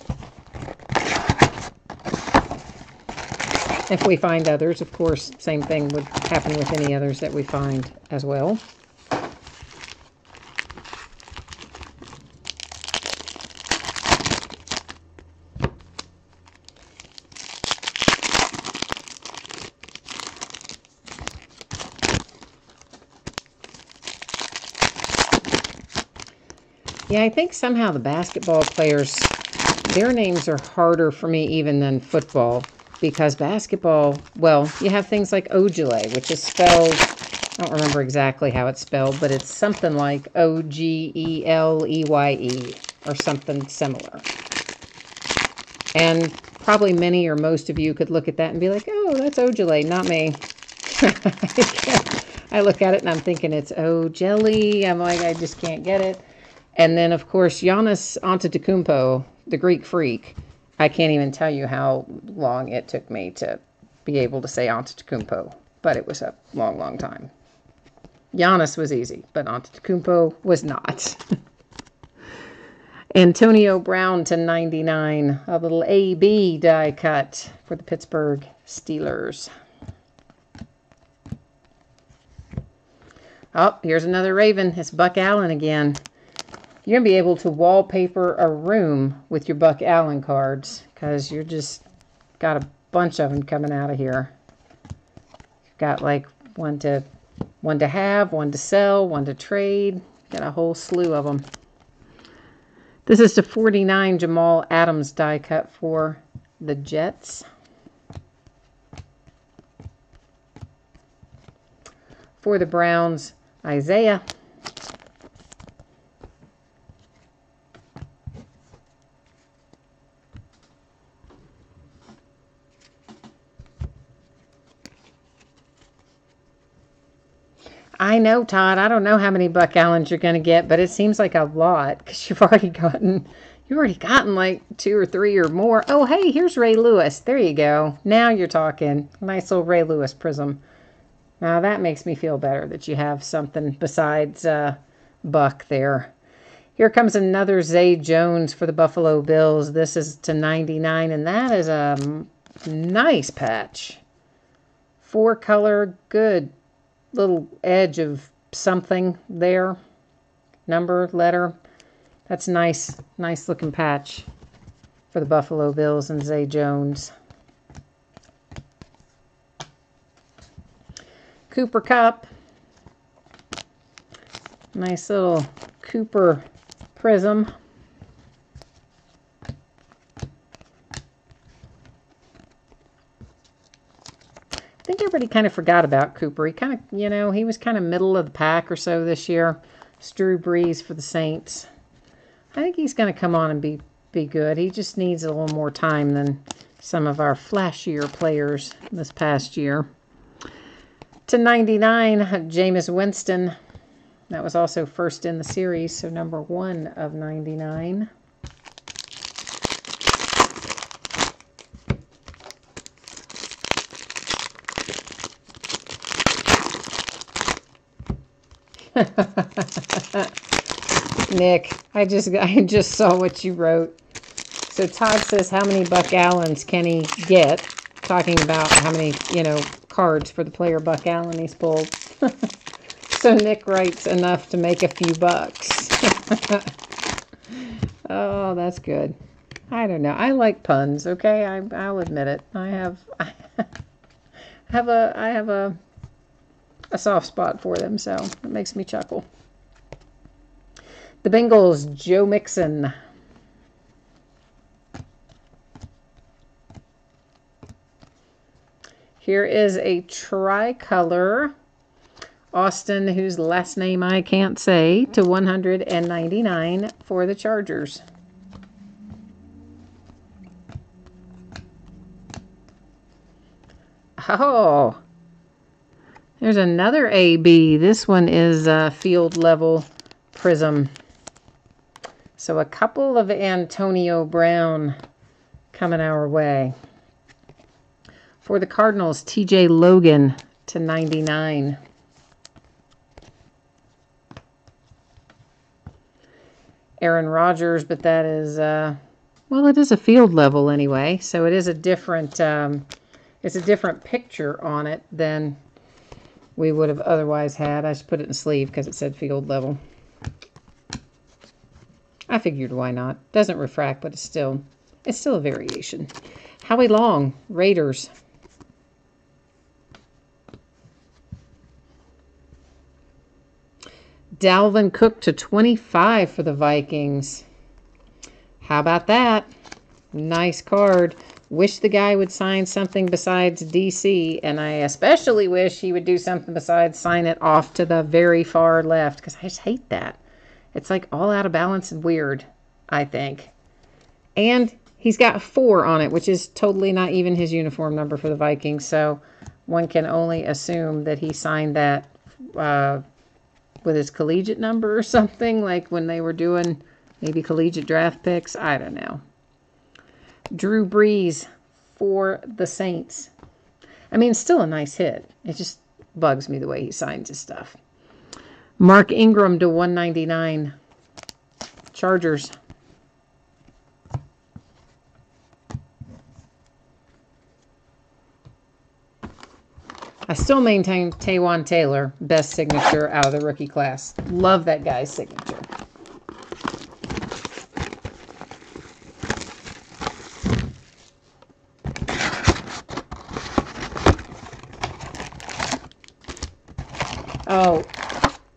If we find others, of course, same thing would happen with any others that we find as well. Yeah, I think somehow the basketball players, their names are harder for me even than football, because basketball, well, you have things like Ojeleye, which is spelled, I don't remember exactly how it's spelled, but it's something like O-G-E-L-E-Y-E or something similar. And probably many or most of you could look at that and be like, oh, that's Ojeleye, not me. I look at it and I'm thinking it's O-Jelly. I'm like, I just can't get it. And then, of course, Giannis Antetokounmpo, the Greek freak. I can't even tell you how long it took me to be able to say Antetokounmpo, but it was a long, long time. Giannis was easy, but Antetokounmpo was not. Antonio Brown to 99, a little AB die cut for the Pittsburgh Steelers. Oh, here's another Raven. It's Buck Allen again. You're going to be able to wallpaper a room with your Buck Allen cards, because you're just got a bunch of them coming out of here. You've got like one to have, one to sell, one to trade. Got a whole slew of them. This is to 49 Jamal Adams die cut for the Jets. For the Browns, Isaiah. I know, Todd. I don't know how many Buck Allens you're going to get, but it seems like a lot because you've already gotten like 2 or 3 or more. Oh, hey, here's Ray Lewis. There you go. Now you're talking. Nice little Ray Lewis prism. Now that makes me feel better that you have something besides Buck there. Here comes another Zay Jones for the Buffalo Bills. This is to 99, and that is a nice patch. 4-color, good little edge of something there. Number, letter. That's nice looking patch for the Buffalo Bills and Zay Jones. Cooper Kupp. Nice little Cooper prism. I think everybody kind of forgot about Cooper. He kind of, he was kind of middle of the pack or so this year. It's Drew Brees for the Saints. I think he's going to come on and be good. He just needs a little more time than some of our flashier players this past year. To 99, Jameis Winston. That was also first in the series, so number 1 of 99. Nick, I just saw what you wrote. So Todd says, how many Buck Allens can he get? Talking about how many, cards for the player Buck Allen he's pulled. So Nick writes enough to make a few bucks. Oh, that's good. I don't know. I like puns, okay? I'll admit it. I have a soft spot for them, so it makes me chuckle. The Bengals, Joe Mixon. Here is a tricolor Austin, whose last name I can't say, to 199 for the Chargers. Oh, there's another AB. This one is field level prism. So a couple of Antonio Brown coming our way. For the Cardinals, TJ Logan to 99. Aaron Rodgers, but that is, well, it is a field level anyway, so it is a different, it's a different picture on it than we would have otherwise had. I just put it in sleeve because it said field level. I figured why not. Doesn't refract, but it's still a variation. Howie Long, Raiders. Dalvin Cook to 25 for the Vikings. How about that? Nice card. Wish the guy would sign something besides DC, and I especially wish he would do something besides sign it off to the very far left, because I just hate that. It's like all out of balance and weird, I think. And he's got 4 on it, which is totally not even his uniform number for the Vikings, so one can only assume that he signed that with his collegiate number or something, like when they were doing maybe collegiate draft picks. I don't know. Drew Brees for the Saints. I mean, still a nice hit. It just bugs me the way he signs his stuff. Mark Ingram to 199. Chargers. I still maintain Taywan Taylor, best signature out of the rookie class. Love that guy's signature. Oh,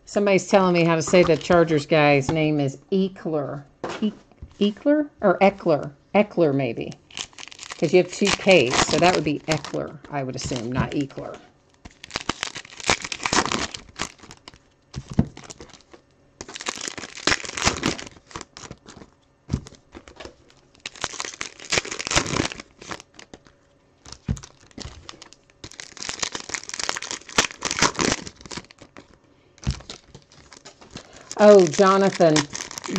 somebody's telling me how to say the Chargers guy's name is Ekeler. Eckler or Eckler? Eckler, maybe. Because you have two Ks, so that would be Eckler, I would assume, not Eckler. Oh, Jonathan.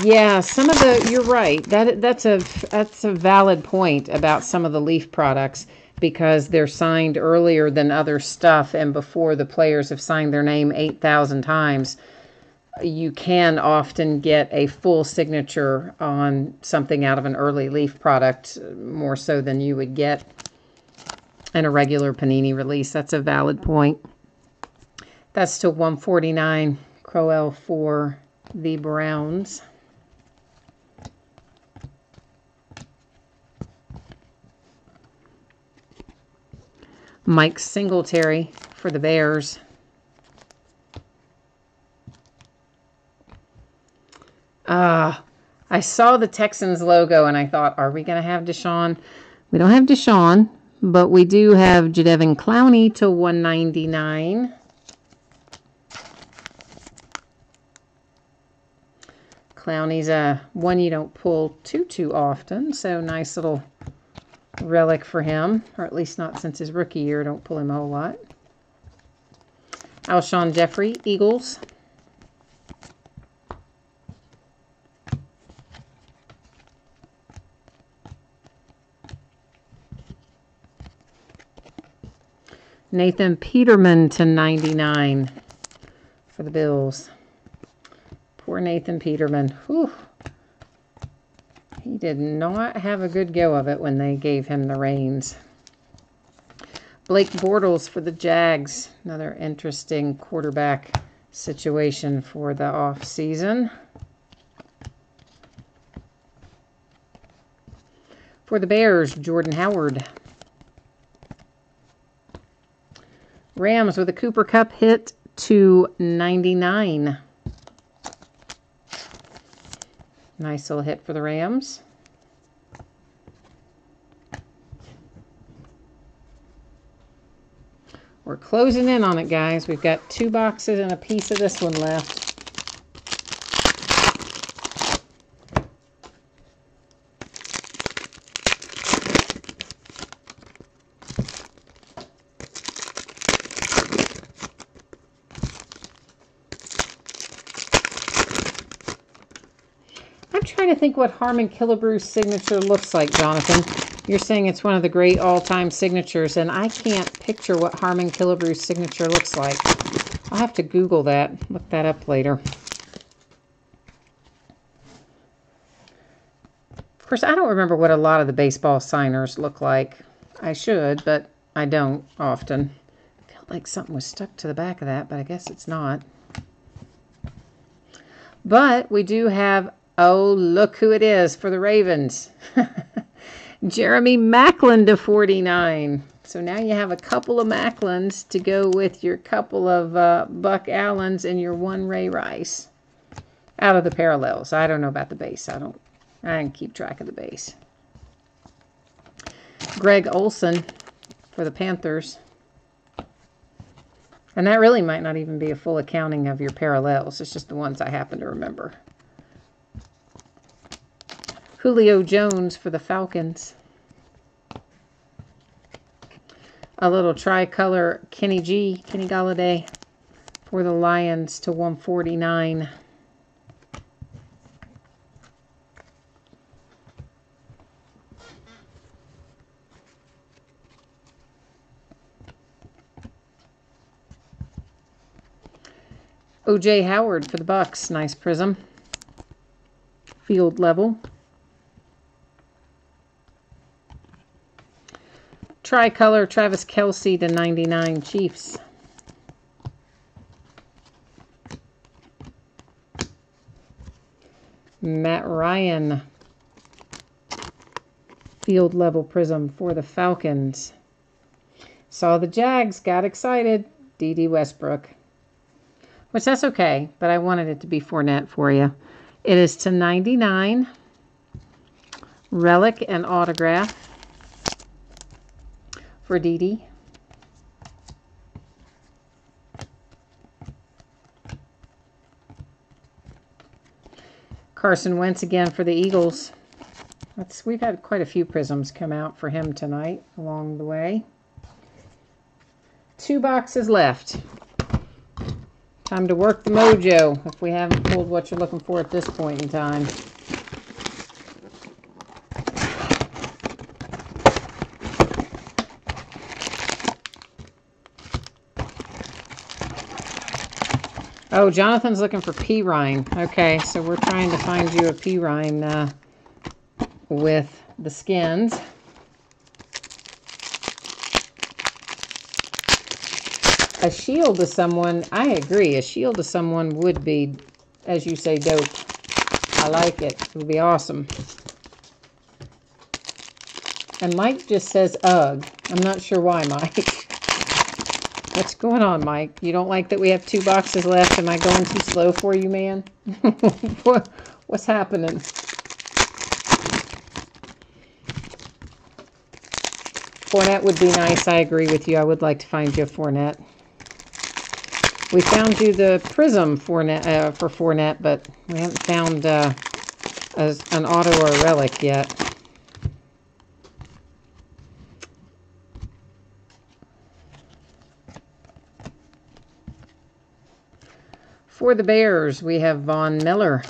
Yeah, some of the, you're right. That's a valid point about some of the Leaf products because they're signed earlier than other stuff and before the players have signed their name 8,000 times. You can often get a full signature on something out of an early Leaf product, more so than you would get in a regular Panini release. That's a valid point. That's to 149 Crowell for the Browns. Mike Singletary for the Bears. I saw the Texans logo and I thought, are we going to have Deshaun? We don't have Deshaun, but we do have Jadeveon Clowney to 199. Clowney's one you don't pull too often, so nice little relic for him, or at least not since his rookie year. Don't pull him a whole lot. Alshon Jeffrey, Eagles. Nathan Peterman to 99 for the Bills. Poor Nathan Peterman. Whew. He did not have a good go of it when they gave him the reins. Blake Bortles for the Jags. Another interesting quarterback situation for the offseason. For the Bears, Jordan Howard. Rams with a Cooper Kupp hit to 99. Nice little hit for the Rams. We're closing in on it, guys. We've got 2 boxes and a piece of this one left. I'm trying to think what Harmon Killebrew's signature looks like, Jonathan. You're saying it's one of the great all-time signatures, and I can't picture what Harmon Killebrew's signature looks like. I'll have to Google that, look that up later. Of course, I don't remember what a lot of the baseball signers look like. I should, but I don't often. I felt like something was stuck to the back of that, but I guess it's not. But we do have, oh, look who it is for the Ravens. Jeremy Maclin to 49. So now you have a couple of Maclins to go with your couple of Buck Allens and your one Ray Rice. Out of the parallels. I don't know about the base. I didn't keep track of the base. Greg Olson for the Panthers. And that really might not even be a full accounting of your parallels. It's just the ones I happen to remember. Julio Jones for the Falcons. A little tricolor Kenny Golladay for the Lions to 149. O.J. Howard for the Bucks. Nice prism. Field level. Tricolor Travis Kelce to 99 Chiefs. Matt Ryan. Field level prism for the Falcons. Saw the Jags, got excited. D.D. Westbrook. Which that's okay, but I wanted it to be Fournette for you. It is to 99. relic and autograph for Dee Dee. Carson Wentz again for the Eagles. We've had quite a few prisms come out for him tonight along the way. 2 boxes left. Time to work the mojo if we haven't pulled what you're looking for at this point in time. Oh, Jonathan's looking for Pirine. Okay, so we're trying to find you a Pirine with the skins. A shield to someone, I agree, a shield to someone would be, as you say, dope. I like it. It would be awesome. And Mike just says, ugh. I'm not sure why, Mike. What's going on, Mike? You don't like that we have 2 boxes left? Am I going too slow for you, man? What's happening? Fournette would be nice. I agree with you. I would like to find you a Fournette. We found you the Prism Fournette, for Fournette, but we haven't found an auto or a relic yet. For the Bears, we have Von Miller.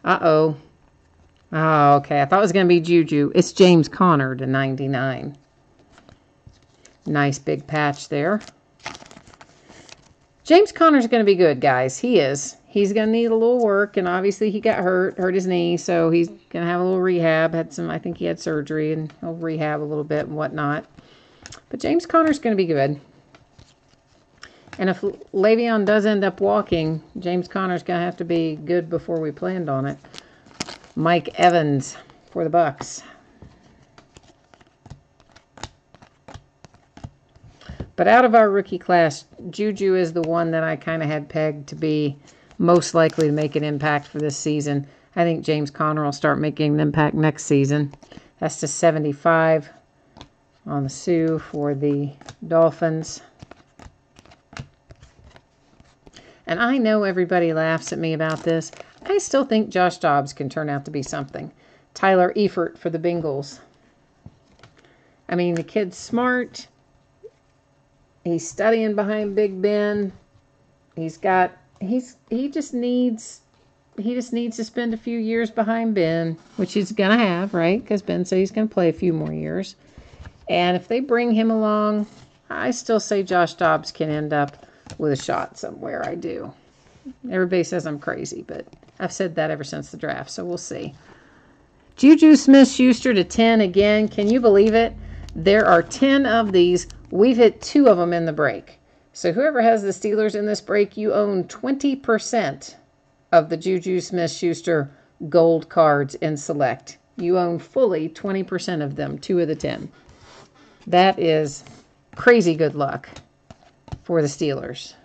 Uh-oh. Oh, okay. I thought it was going to be Juju. It's James Conner to 99. Nice big patch there. James Conner's going to be good, guys. He is. He's going to need a little work, and obviously he got hurt his knee, so he's going to have a little rehab. I think he had surgery, and he'll rehab a little bit and whatnot. But James Conner's going to be good. And if Le'Veon does end up walking, James Conner's going to have to be good before we planned on it. Mike Evans for the Bucks. But out of our rookie class, Juju is the one that I kind of had pegged to be most likely to make an impact for this season. I think James Conner will start making an impact next season. That's to 75 on the Sioux for the Dolphins. And I know everybody laughs at me about this. I still think Josh Dobbs can turn out to be something. Tyler Eifert for the Bengals. I mean, the kid's smart. He's studying behind Big Ben. He just needs to spend a few years behind Ben, which he's going to have, right? Because Ben said he's going to play a few more years. And if they bring him along, I still say Josh Dobbs can end up with a shot somewhere. I do. Everybody says I'm crazy, but I've said that ever since the draft, so we'll see. Juju Smith-Schuster to 10 again. Can you believe it? There are 10 of these. We've hit 2 of them in the break. So whoever has the Steelers in this break, you own 20% of the Juju Smith-Schuster gold cards in Select. You own fully 20% of them, 2 of the 10. That is crazy good luck for the Steelers.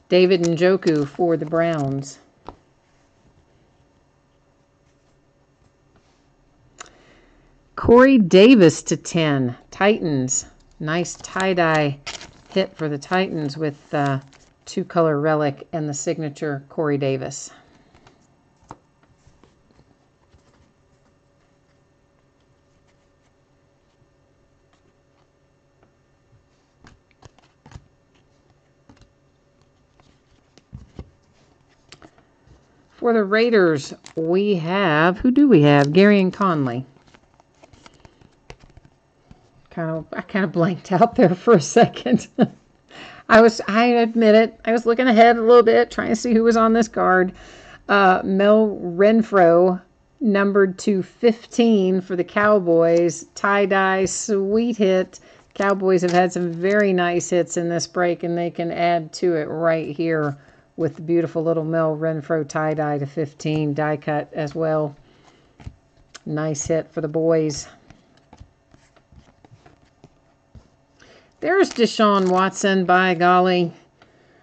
David Njoku for the Browns. Corey Davis to 10. Titans. Nice tie-dye hit for the Titans with 2-color relic and the signature Corey Davis. For the Raiders, we have, who do we have? Gareon Conley. I kind of blanked out there for a second. I admit it. I was looking ahead a little bit, trying to see who was on this card. Mel Renfro, numbered to 15 for the Cowboys. Tie-dye, sweet hit. Cowboys have had some very nice hits in this break, and they can add to it right here with the beautiful little Mel Renfro tie-dye to 15. Die cut as well. Nice hit for the boys. There's Deshaun Watson, by golly.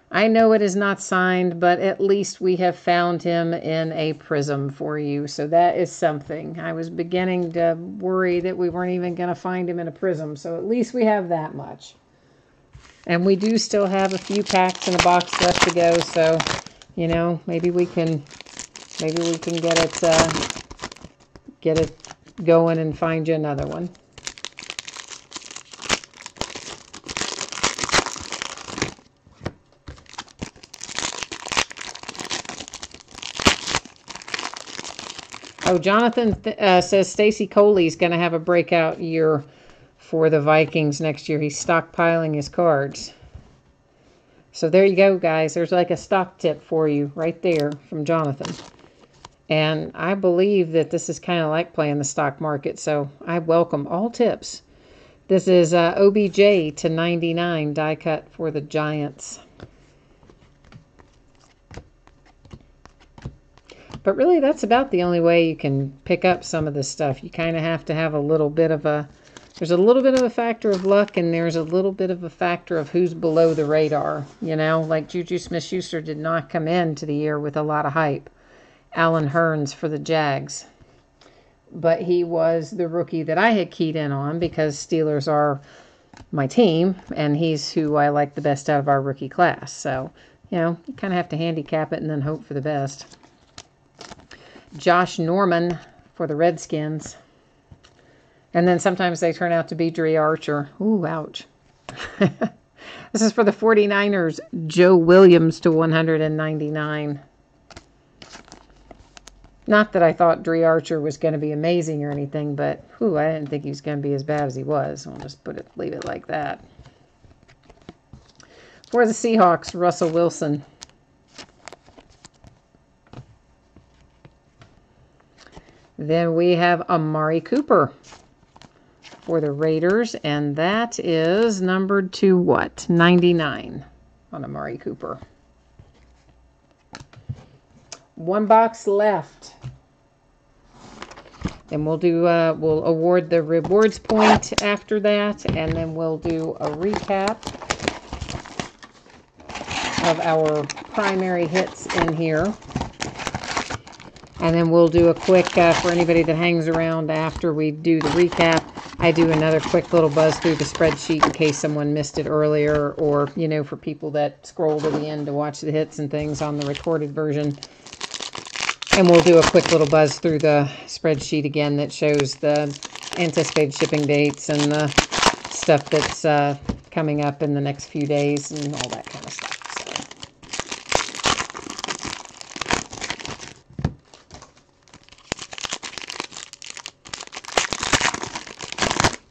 I know it is not signed, but at least we have found him in a prism for you. So that is something. I was beginning to worry that we weren't even going to find him in a prism. So at least we have that much. And we do still have a few packs in the box left to go. So, you know, maybe we can get it going and find you another one. Oh, Jonathan says Stacy Coley's going to have a breakout year for the Vikings next year. He's stockpiling his cards. So there you go, guys. There's like a stock tip for you right there from Jonathan. And I believe that this is kind of like playing the stock market, so I welcome all tips. This is OBJ to 99 die cut for the Giants. But really, that's about the only way you can pick up some of this stuff. You kind of have to have a little bit of a... There's a little bit of a factor of luck, and there's a little bit of a factor of who's below the radar. You know, like Juju Smith-Schuster did not come into the year with a lot of hype. Alan Hearns for the Jags. But he was the rookie that I had keyed in on because Steelers are my team, and he's who I like the best out of our rookie class. So, you know, you kind of have to handicap it and then hope for the best. Josh Norman for the Redskins. And then sometimes they turn out to be Dre Archer. Ooh, ouch. This is for the 49ers. Joe Williams to 199. Not that I thought Dre Archer was going to be amazing or anything, but whew, I didn't think he was going to be as bad as he was. I'll just leave it like that. For the Seahawks, Russell Wilson. Then we have Amari Cooper for the Raiders, and that is numbered to what? 99 on Amari Cooper. One box left. And we'll do we'll award the rewards point after that, and then we'll do a recap of our primary hits in here. And then we'll do a quick, for anybody that hangs around after we do the recap, I do another quick little buzz through the spreadsheet in case someone missed it earlier, or, you know, for people that scroll to the end to watch the hits and things on the recorded version. And we'll do a quick little buzz through the spreadsheet again that shows the anticipated shipping dates and the stuff that's coming up in the next few days and all that kind of stuff.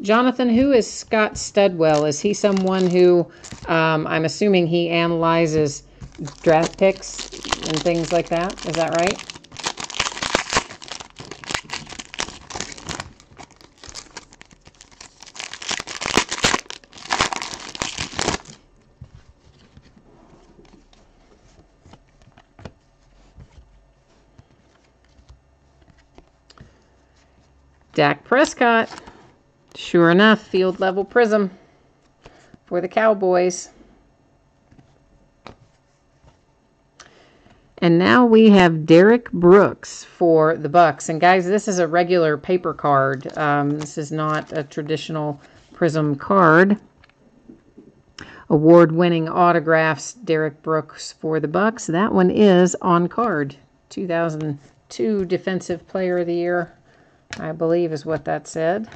Jonathan, who is Scott Studwell? Is he someone who, I'm assuming he analyzes draft picks and things like that? Is that right? Dak Prescott. Sure enough, field level prism for the Cowboys. And now we have Derek Brooks for the Bucks. And guys, this is a regular paper card. This is not a traditional prism card. Award-winning autographs, Derek Brooks for the Bucks. That one is on card. 2002 Defensive Player of the Year, I believe is what that said.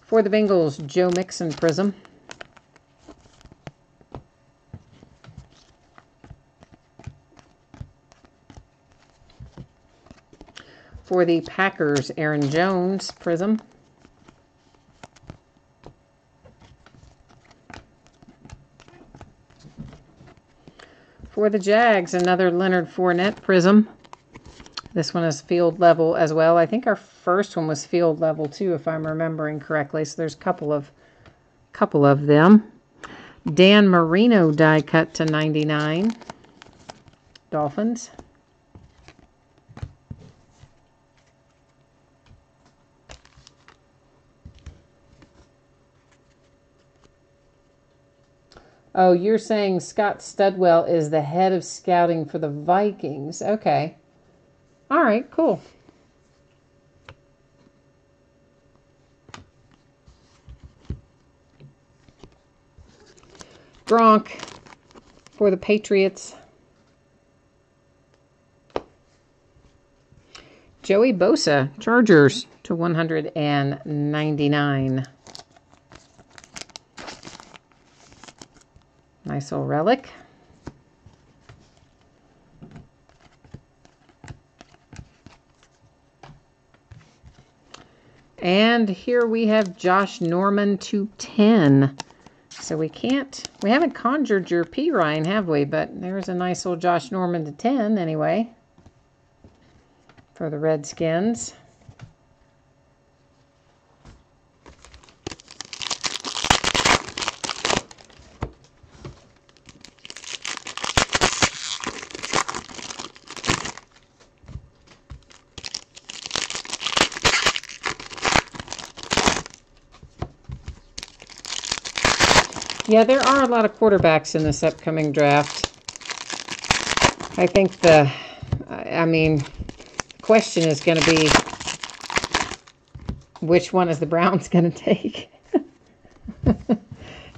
For the Bengals, Joe Mixon prism. For the Packers, Aaron Jones prism. For the Jags, another Leonard Fournette prism. This one is field level as well. I think our first one was field level too, if I'm remembering correctly. So there's a couple of them. Dan Marino die cut to 99. Dolphins. Oh, you're saying Scott Studwell is the head of scouting for the Vikings. Okay. All right, cool. Gronk for the Patriots. Joey Bosa, Chargers to 199. Nice old relic. And here we have Josh Norman to 10. So we haven't conjured your P. Ryan, have we? But there's a nice old Josh Norman to 10 anyway for the Redskins. Yeah, there are a lot of quarterbacks in this upcoming draft. I think the question is going to be, which one is the Browns going to take?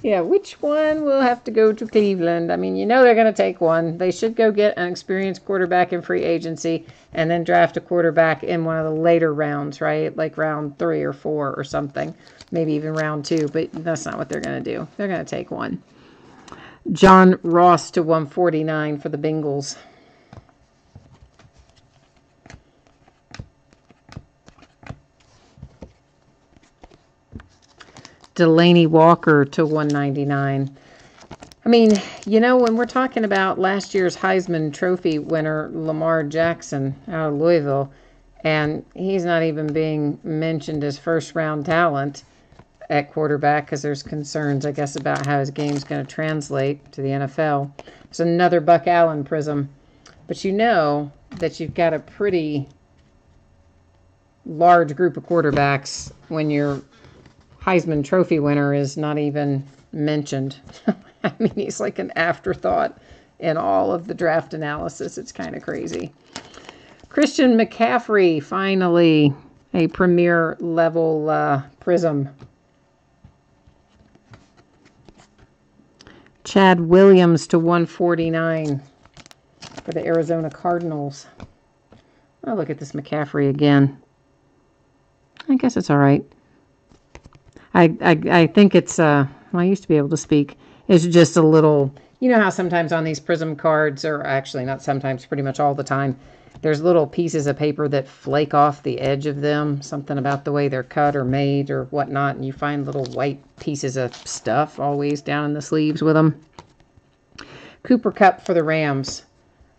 Yeah, which one will have to go to Cleveland? I mean, you know they're going to take one. They should go get an experienced quarterback in free agency and then draft a quarterback in one of the later rounds, right? Like round 3 or 4 or something. Maybe even round 2, but that's not what they're going to do. They're going to take one. John Ross to 149 for the Bengals. Delaney Walker to 199. I mean, you know, when we're talking about last year's Heisman Trophy winner, Lamar Jackson out of Louisville, and he's not even being mentioned as first-round talent at quarterback because there's concerns, I guess, about how his game's going to translate to the NFL. There's another Buck Allen prism. But you know that you've got a pretty large group of quarterbacks when your Heisman Trophy winner is not even mentioned. I mean, he's like an afterthought in all of the draft analysis. It's kind of crazy. Christian McCaffrey, finally, a premier level prism. Chad Williams to 149 for the Arizona Cardinals. Oh, look at this McCaffrey again. I guess it's all right. I think it's, well, I used to be able to speak. It's just a little, you know how sometimes on these prism cards, or actually not sometimes, pretty much all the time, there's little pieces of paper that flake off the edge of them, something about the way they're cut or made or whatnot, and you find little white pieces of stuff always down in the sleeves with them. Cooper Kupp for the Rams.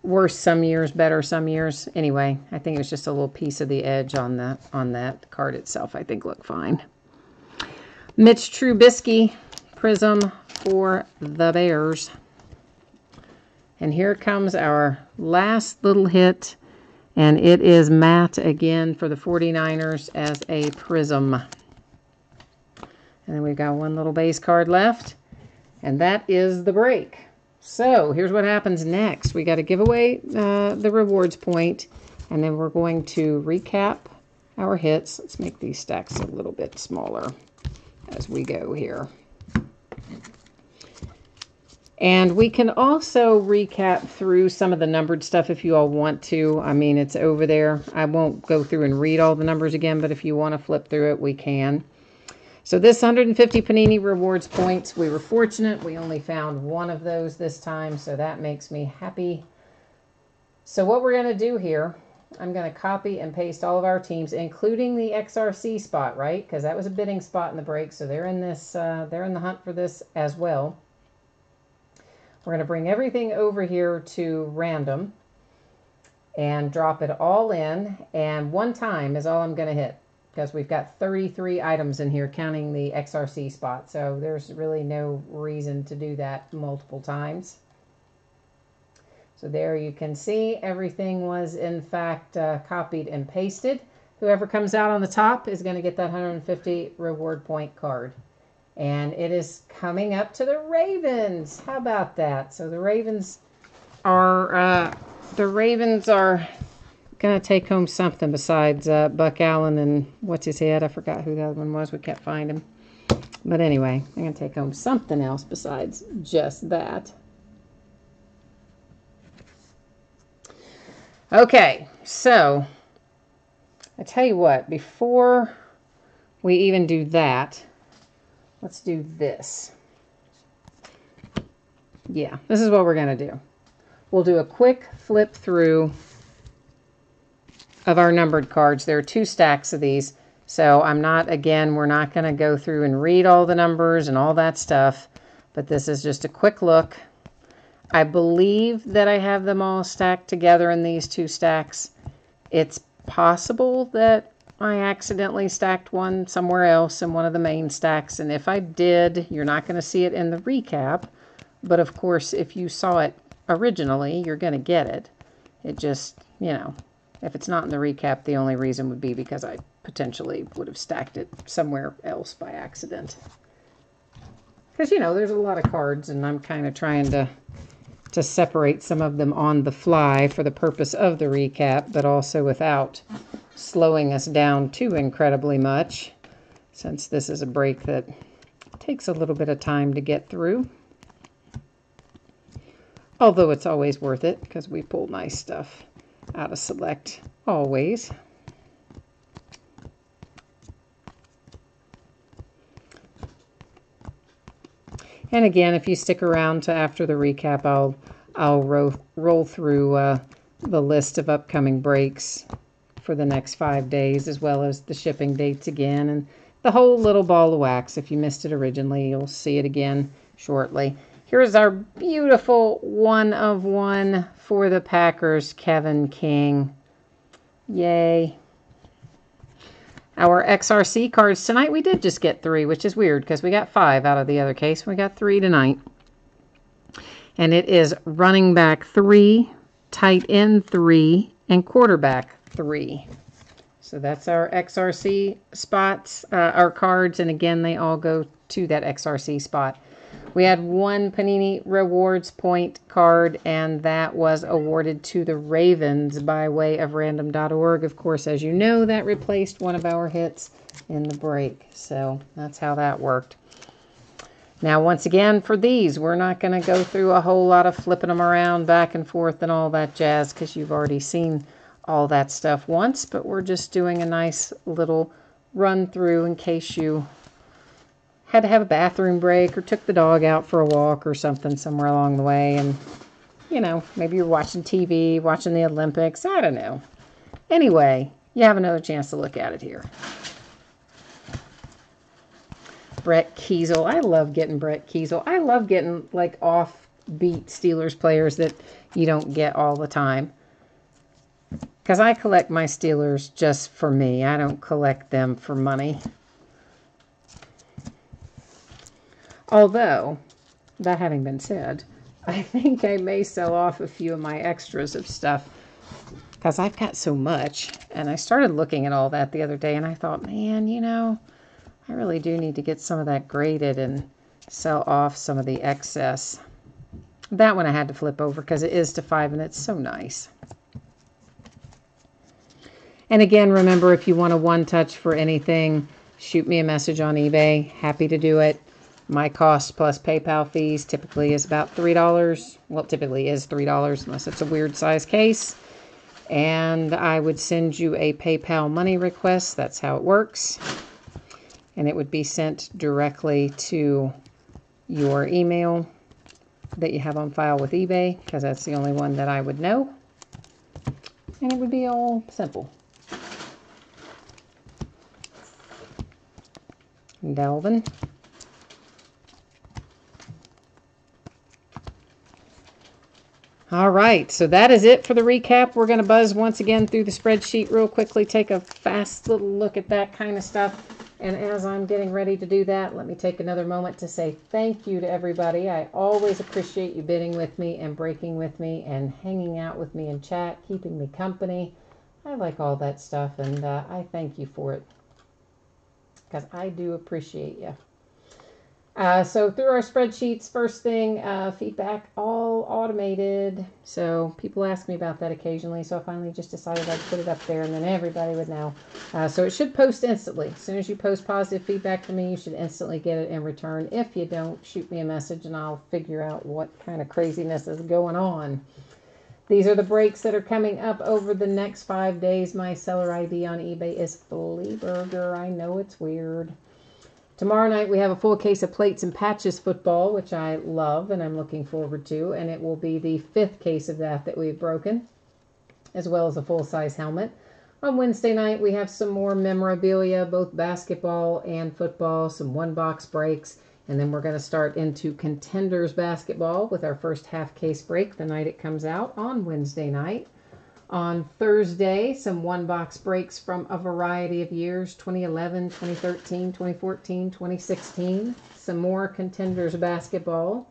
Worse some years, better some years. Anyway, I think it was just a little piece of the edge on that card itself. I think looked fine. Mitch Trubisky, prism for the Bears. And here comes our last little hit, and it is Matt again for the 49ers as a prism. And then we've got one little base card left, and that is the break. So here's what happens next. We got to give away the rewards point, and then we're going to recap our hits. Let's make these stacks a little bit smaller as we go here. And we can also recap through some of the numbered stuff if you all want to. I mean, it's over there. I won't go through and read all the numbers again, but if you want to flip through it, we can. So this 150 Panini Rewards points, we were fortunate. We only found one of those this time, so that makes me happy. So what we're going to do here, I'm going to copy and paste all of our teams, including the XRC spot, right? Because that was a bidding spot in the break, so they're in this. They're in the hunt for this as well. We're going to bring everything over here to random and drop it all in. And one time is all I'm going to hit because we've got 33 items in here counting the XRC spot. So there's really no reason to do that multiple times. So there you can see everything was in fact copied and pasted. Whoever comes out on the top is going to get that 150 reward point card. And it is coming up to the Ravens. How about that? So the Ravens are going to take home something besides Buck Allen and what's his head? I forgot who the other one was. We can't find him. But anyway, I'm going to take home something else besides just that. Okay, so I tell you what, before we even do that, let's do this. Yeah, this is what we're going to do. We'll do a quick flip through of our numbered cards. There are 2 stacks of these. So we're not going to go through and read all the numbers and all that stuff. But this is just a quick look. I believe that I have them all stacked together in these 2 stacks. It's possible that I accidentally stacked one somewhere else in one of the main stacks. And if I did, you're not going to see it in the recap. But of course, if you saw it originally, you're going to get it. It just, if it's not in the recap, the only reason would be because I potentially would have stacked it somewhere else by accident. Because, there's a lot of cards, and I'm kind of trying to separate some of them on the fly for the purpose of the recap, but also without slowing us down too incredibly much, since this is a break that takes a little bit of time to get through. Although it's always worth it, because we pull nice stuff out of Select, always. And again, if you stick around to after the recap, I'll roll through the list of upcoming breaks for the next 5 days, as well as the shipping dates again, and the whole little ball of wax. If you missed it originally, you'll see it again shortly. Here's our beautiful 1 of 1 for the Packers, Kevin King. Yay. Our XRC cards tonight, we did just get 3, which is weird because we got 5 out of the other case. We got 3 tonight. And it is running back 3, tight end 3, and quarterback 3. So that's our XRC spots, our cards. And again, they all go to that XRC spot. We had 1 Panini Rewards point card, and that was awarded to the Ravens by way of random.org. Of course, as you know, that replaced one of our hits in the break. So that's how that worked. Now, once again, for these, we're not going to go through a whole lot of flipping them around back and forth and all that jazz, because you've already seen all that stuff once. But we're just doing a nice little run through in case you had to have a bathroom break or took the dog out for a walk or something somewhere along the way. And, maybe you're watching TV, watching the Olympics. I don't know. Anyway, you have another chance to look at it here. Brett Keisel. I love getting Brett Keisel. I love getting, offbeat Steelers players that you don't get all the time. Because I collect my Steelers just for me. I don't collect them for money. Although, that having been said, I think I may sell off a few of my extras of stuff because I've got so much. And I started looking at all that the other day and I thought, man, I really do need to get some of that graded and sell off some of the excess. That one I had to flip over because it is to 5 and it's so nice. And again, remember, if you want a one-touch for anything, shoot me a message on eBay. Happy to do it. My cost plus PayPal fees typically is about $3. Well, it typically is $3 unless it's a weird size case. And I would send you a PayPal money request. That's how it works. And it would be sent directly to your email that you have on file with eBay, because that's the only one that I would know. And it would be all simple. Delvin. All right, so that is it for the recap. We're going to buzz once again through the spreadsheet real quickly, take a fast little look at that kind of stuff. And as I'm getting ready to do that, let me take another moment to say thank you to everybody. I always appreciate you bidding with me and breaking with me and hanging out with me in chat, keeping me company. I like all that stuff, and I thank you for it because I do appreciate you. So through our spreadsheets, first thing, feedback all automated. So people ask me about that occasionally. So I finally just decided I'd put it up there and then everybody would know. So it should post instantly. As soon as you post positive feedback for me, you should instantly get it in return. If you don't, shoot me a message and I'll figure out what kind of craziness is going on. These are the breaks that are coming up over the next 5 days. My seller ID on eBay is Fleaburger. I know it's weird. Tomorrow night we have a full case of plates and patches football, which I love and I'm looking forward to. And it will be the 5th case of that we've broken, as well as a full-size helmet. On Wednesday night we have some more memorabilia, both basketball and football, some one-box breaks. And then we're going to start into Contenders basketball with our first half-case break the night it comes out on Wednesday night. On Thursday, some one-box breaks from a variety of years, 2011, 2013, 2014, 2016. Some more Contenders basketball.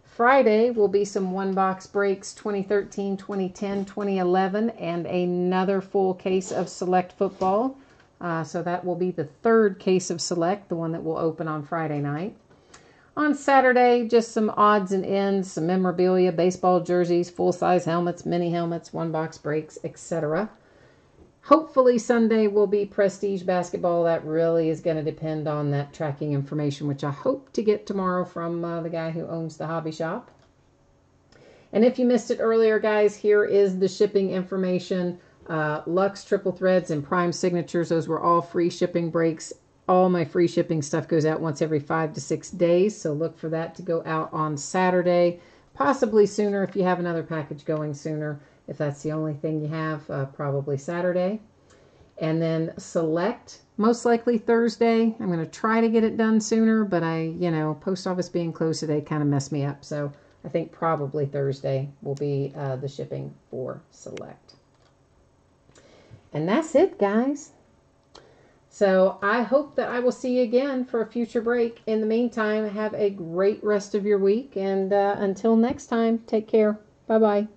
Friday will be some one-box breaks, 2013, 2010, 2011, and another full case of Select football. So that will be the 3rd case of Select, the one that will open on Friday night. On Saturday, just some odds and ends, some memorabilia, baseball jerseys, full-size helmets, mini helmets, one-box breaks, etc. Hopefully Sunday will be Prestige basketball. That really is going to depend on that tracking information, which I hope to get tomorrow from the guy who owns the hobby shop. And if you missed it earlier, guys, here is the shipping information. Luxe Triple Threads and Prime Signatures, those were all free shipping breaks. All my free shipping stuff goes out once every 5 to 6 days, so look for that to go out on Saturday, possibly sooner if you have another package going sooner. If that's the only thing you have, probably Saturday. And then Select, most likely Thursday. I'm going to try to get it done sooner, but post office being closed today kind of messed me up, so I think probably Thursday will be the shipping for Select. And that's it, guys. So I hope that I will see you again for a future break. In the meantime, have a great rest of your week. And until next time, take care. Bye-bye.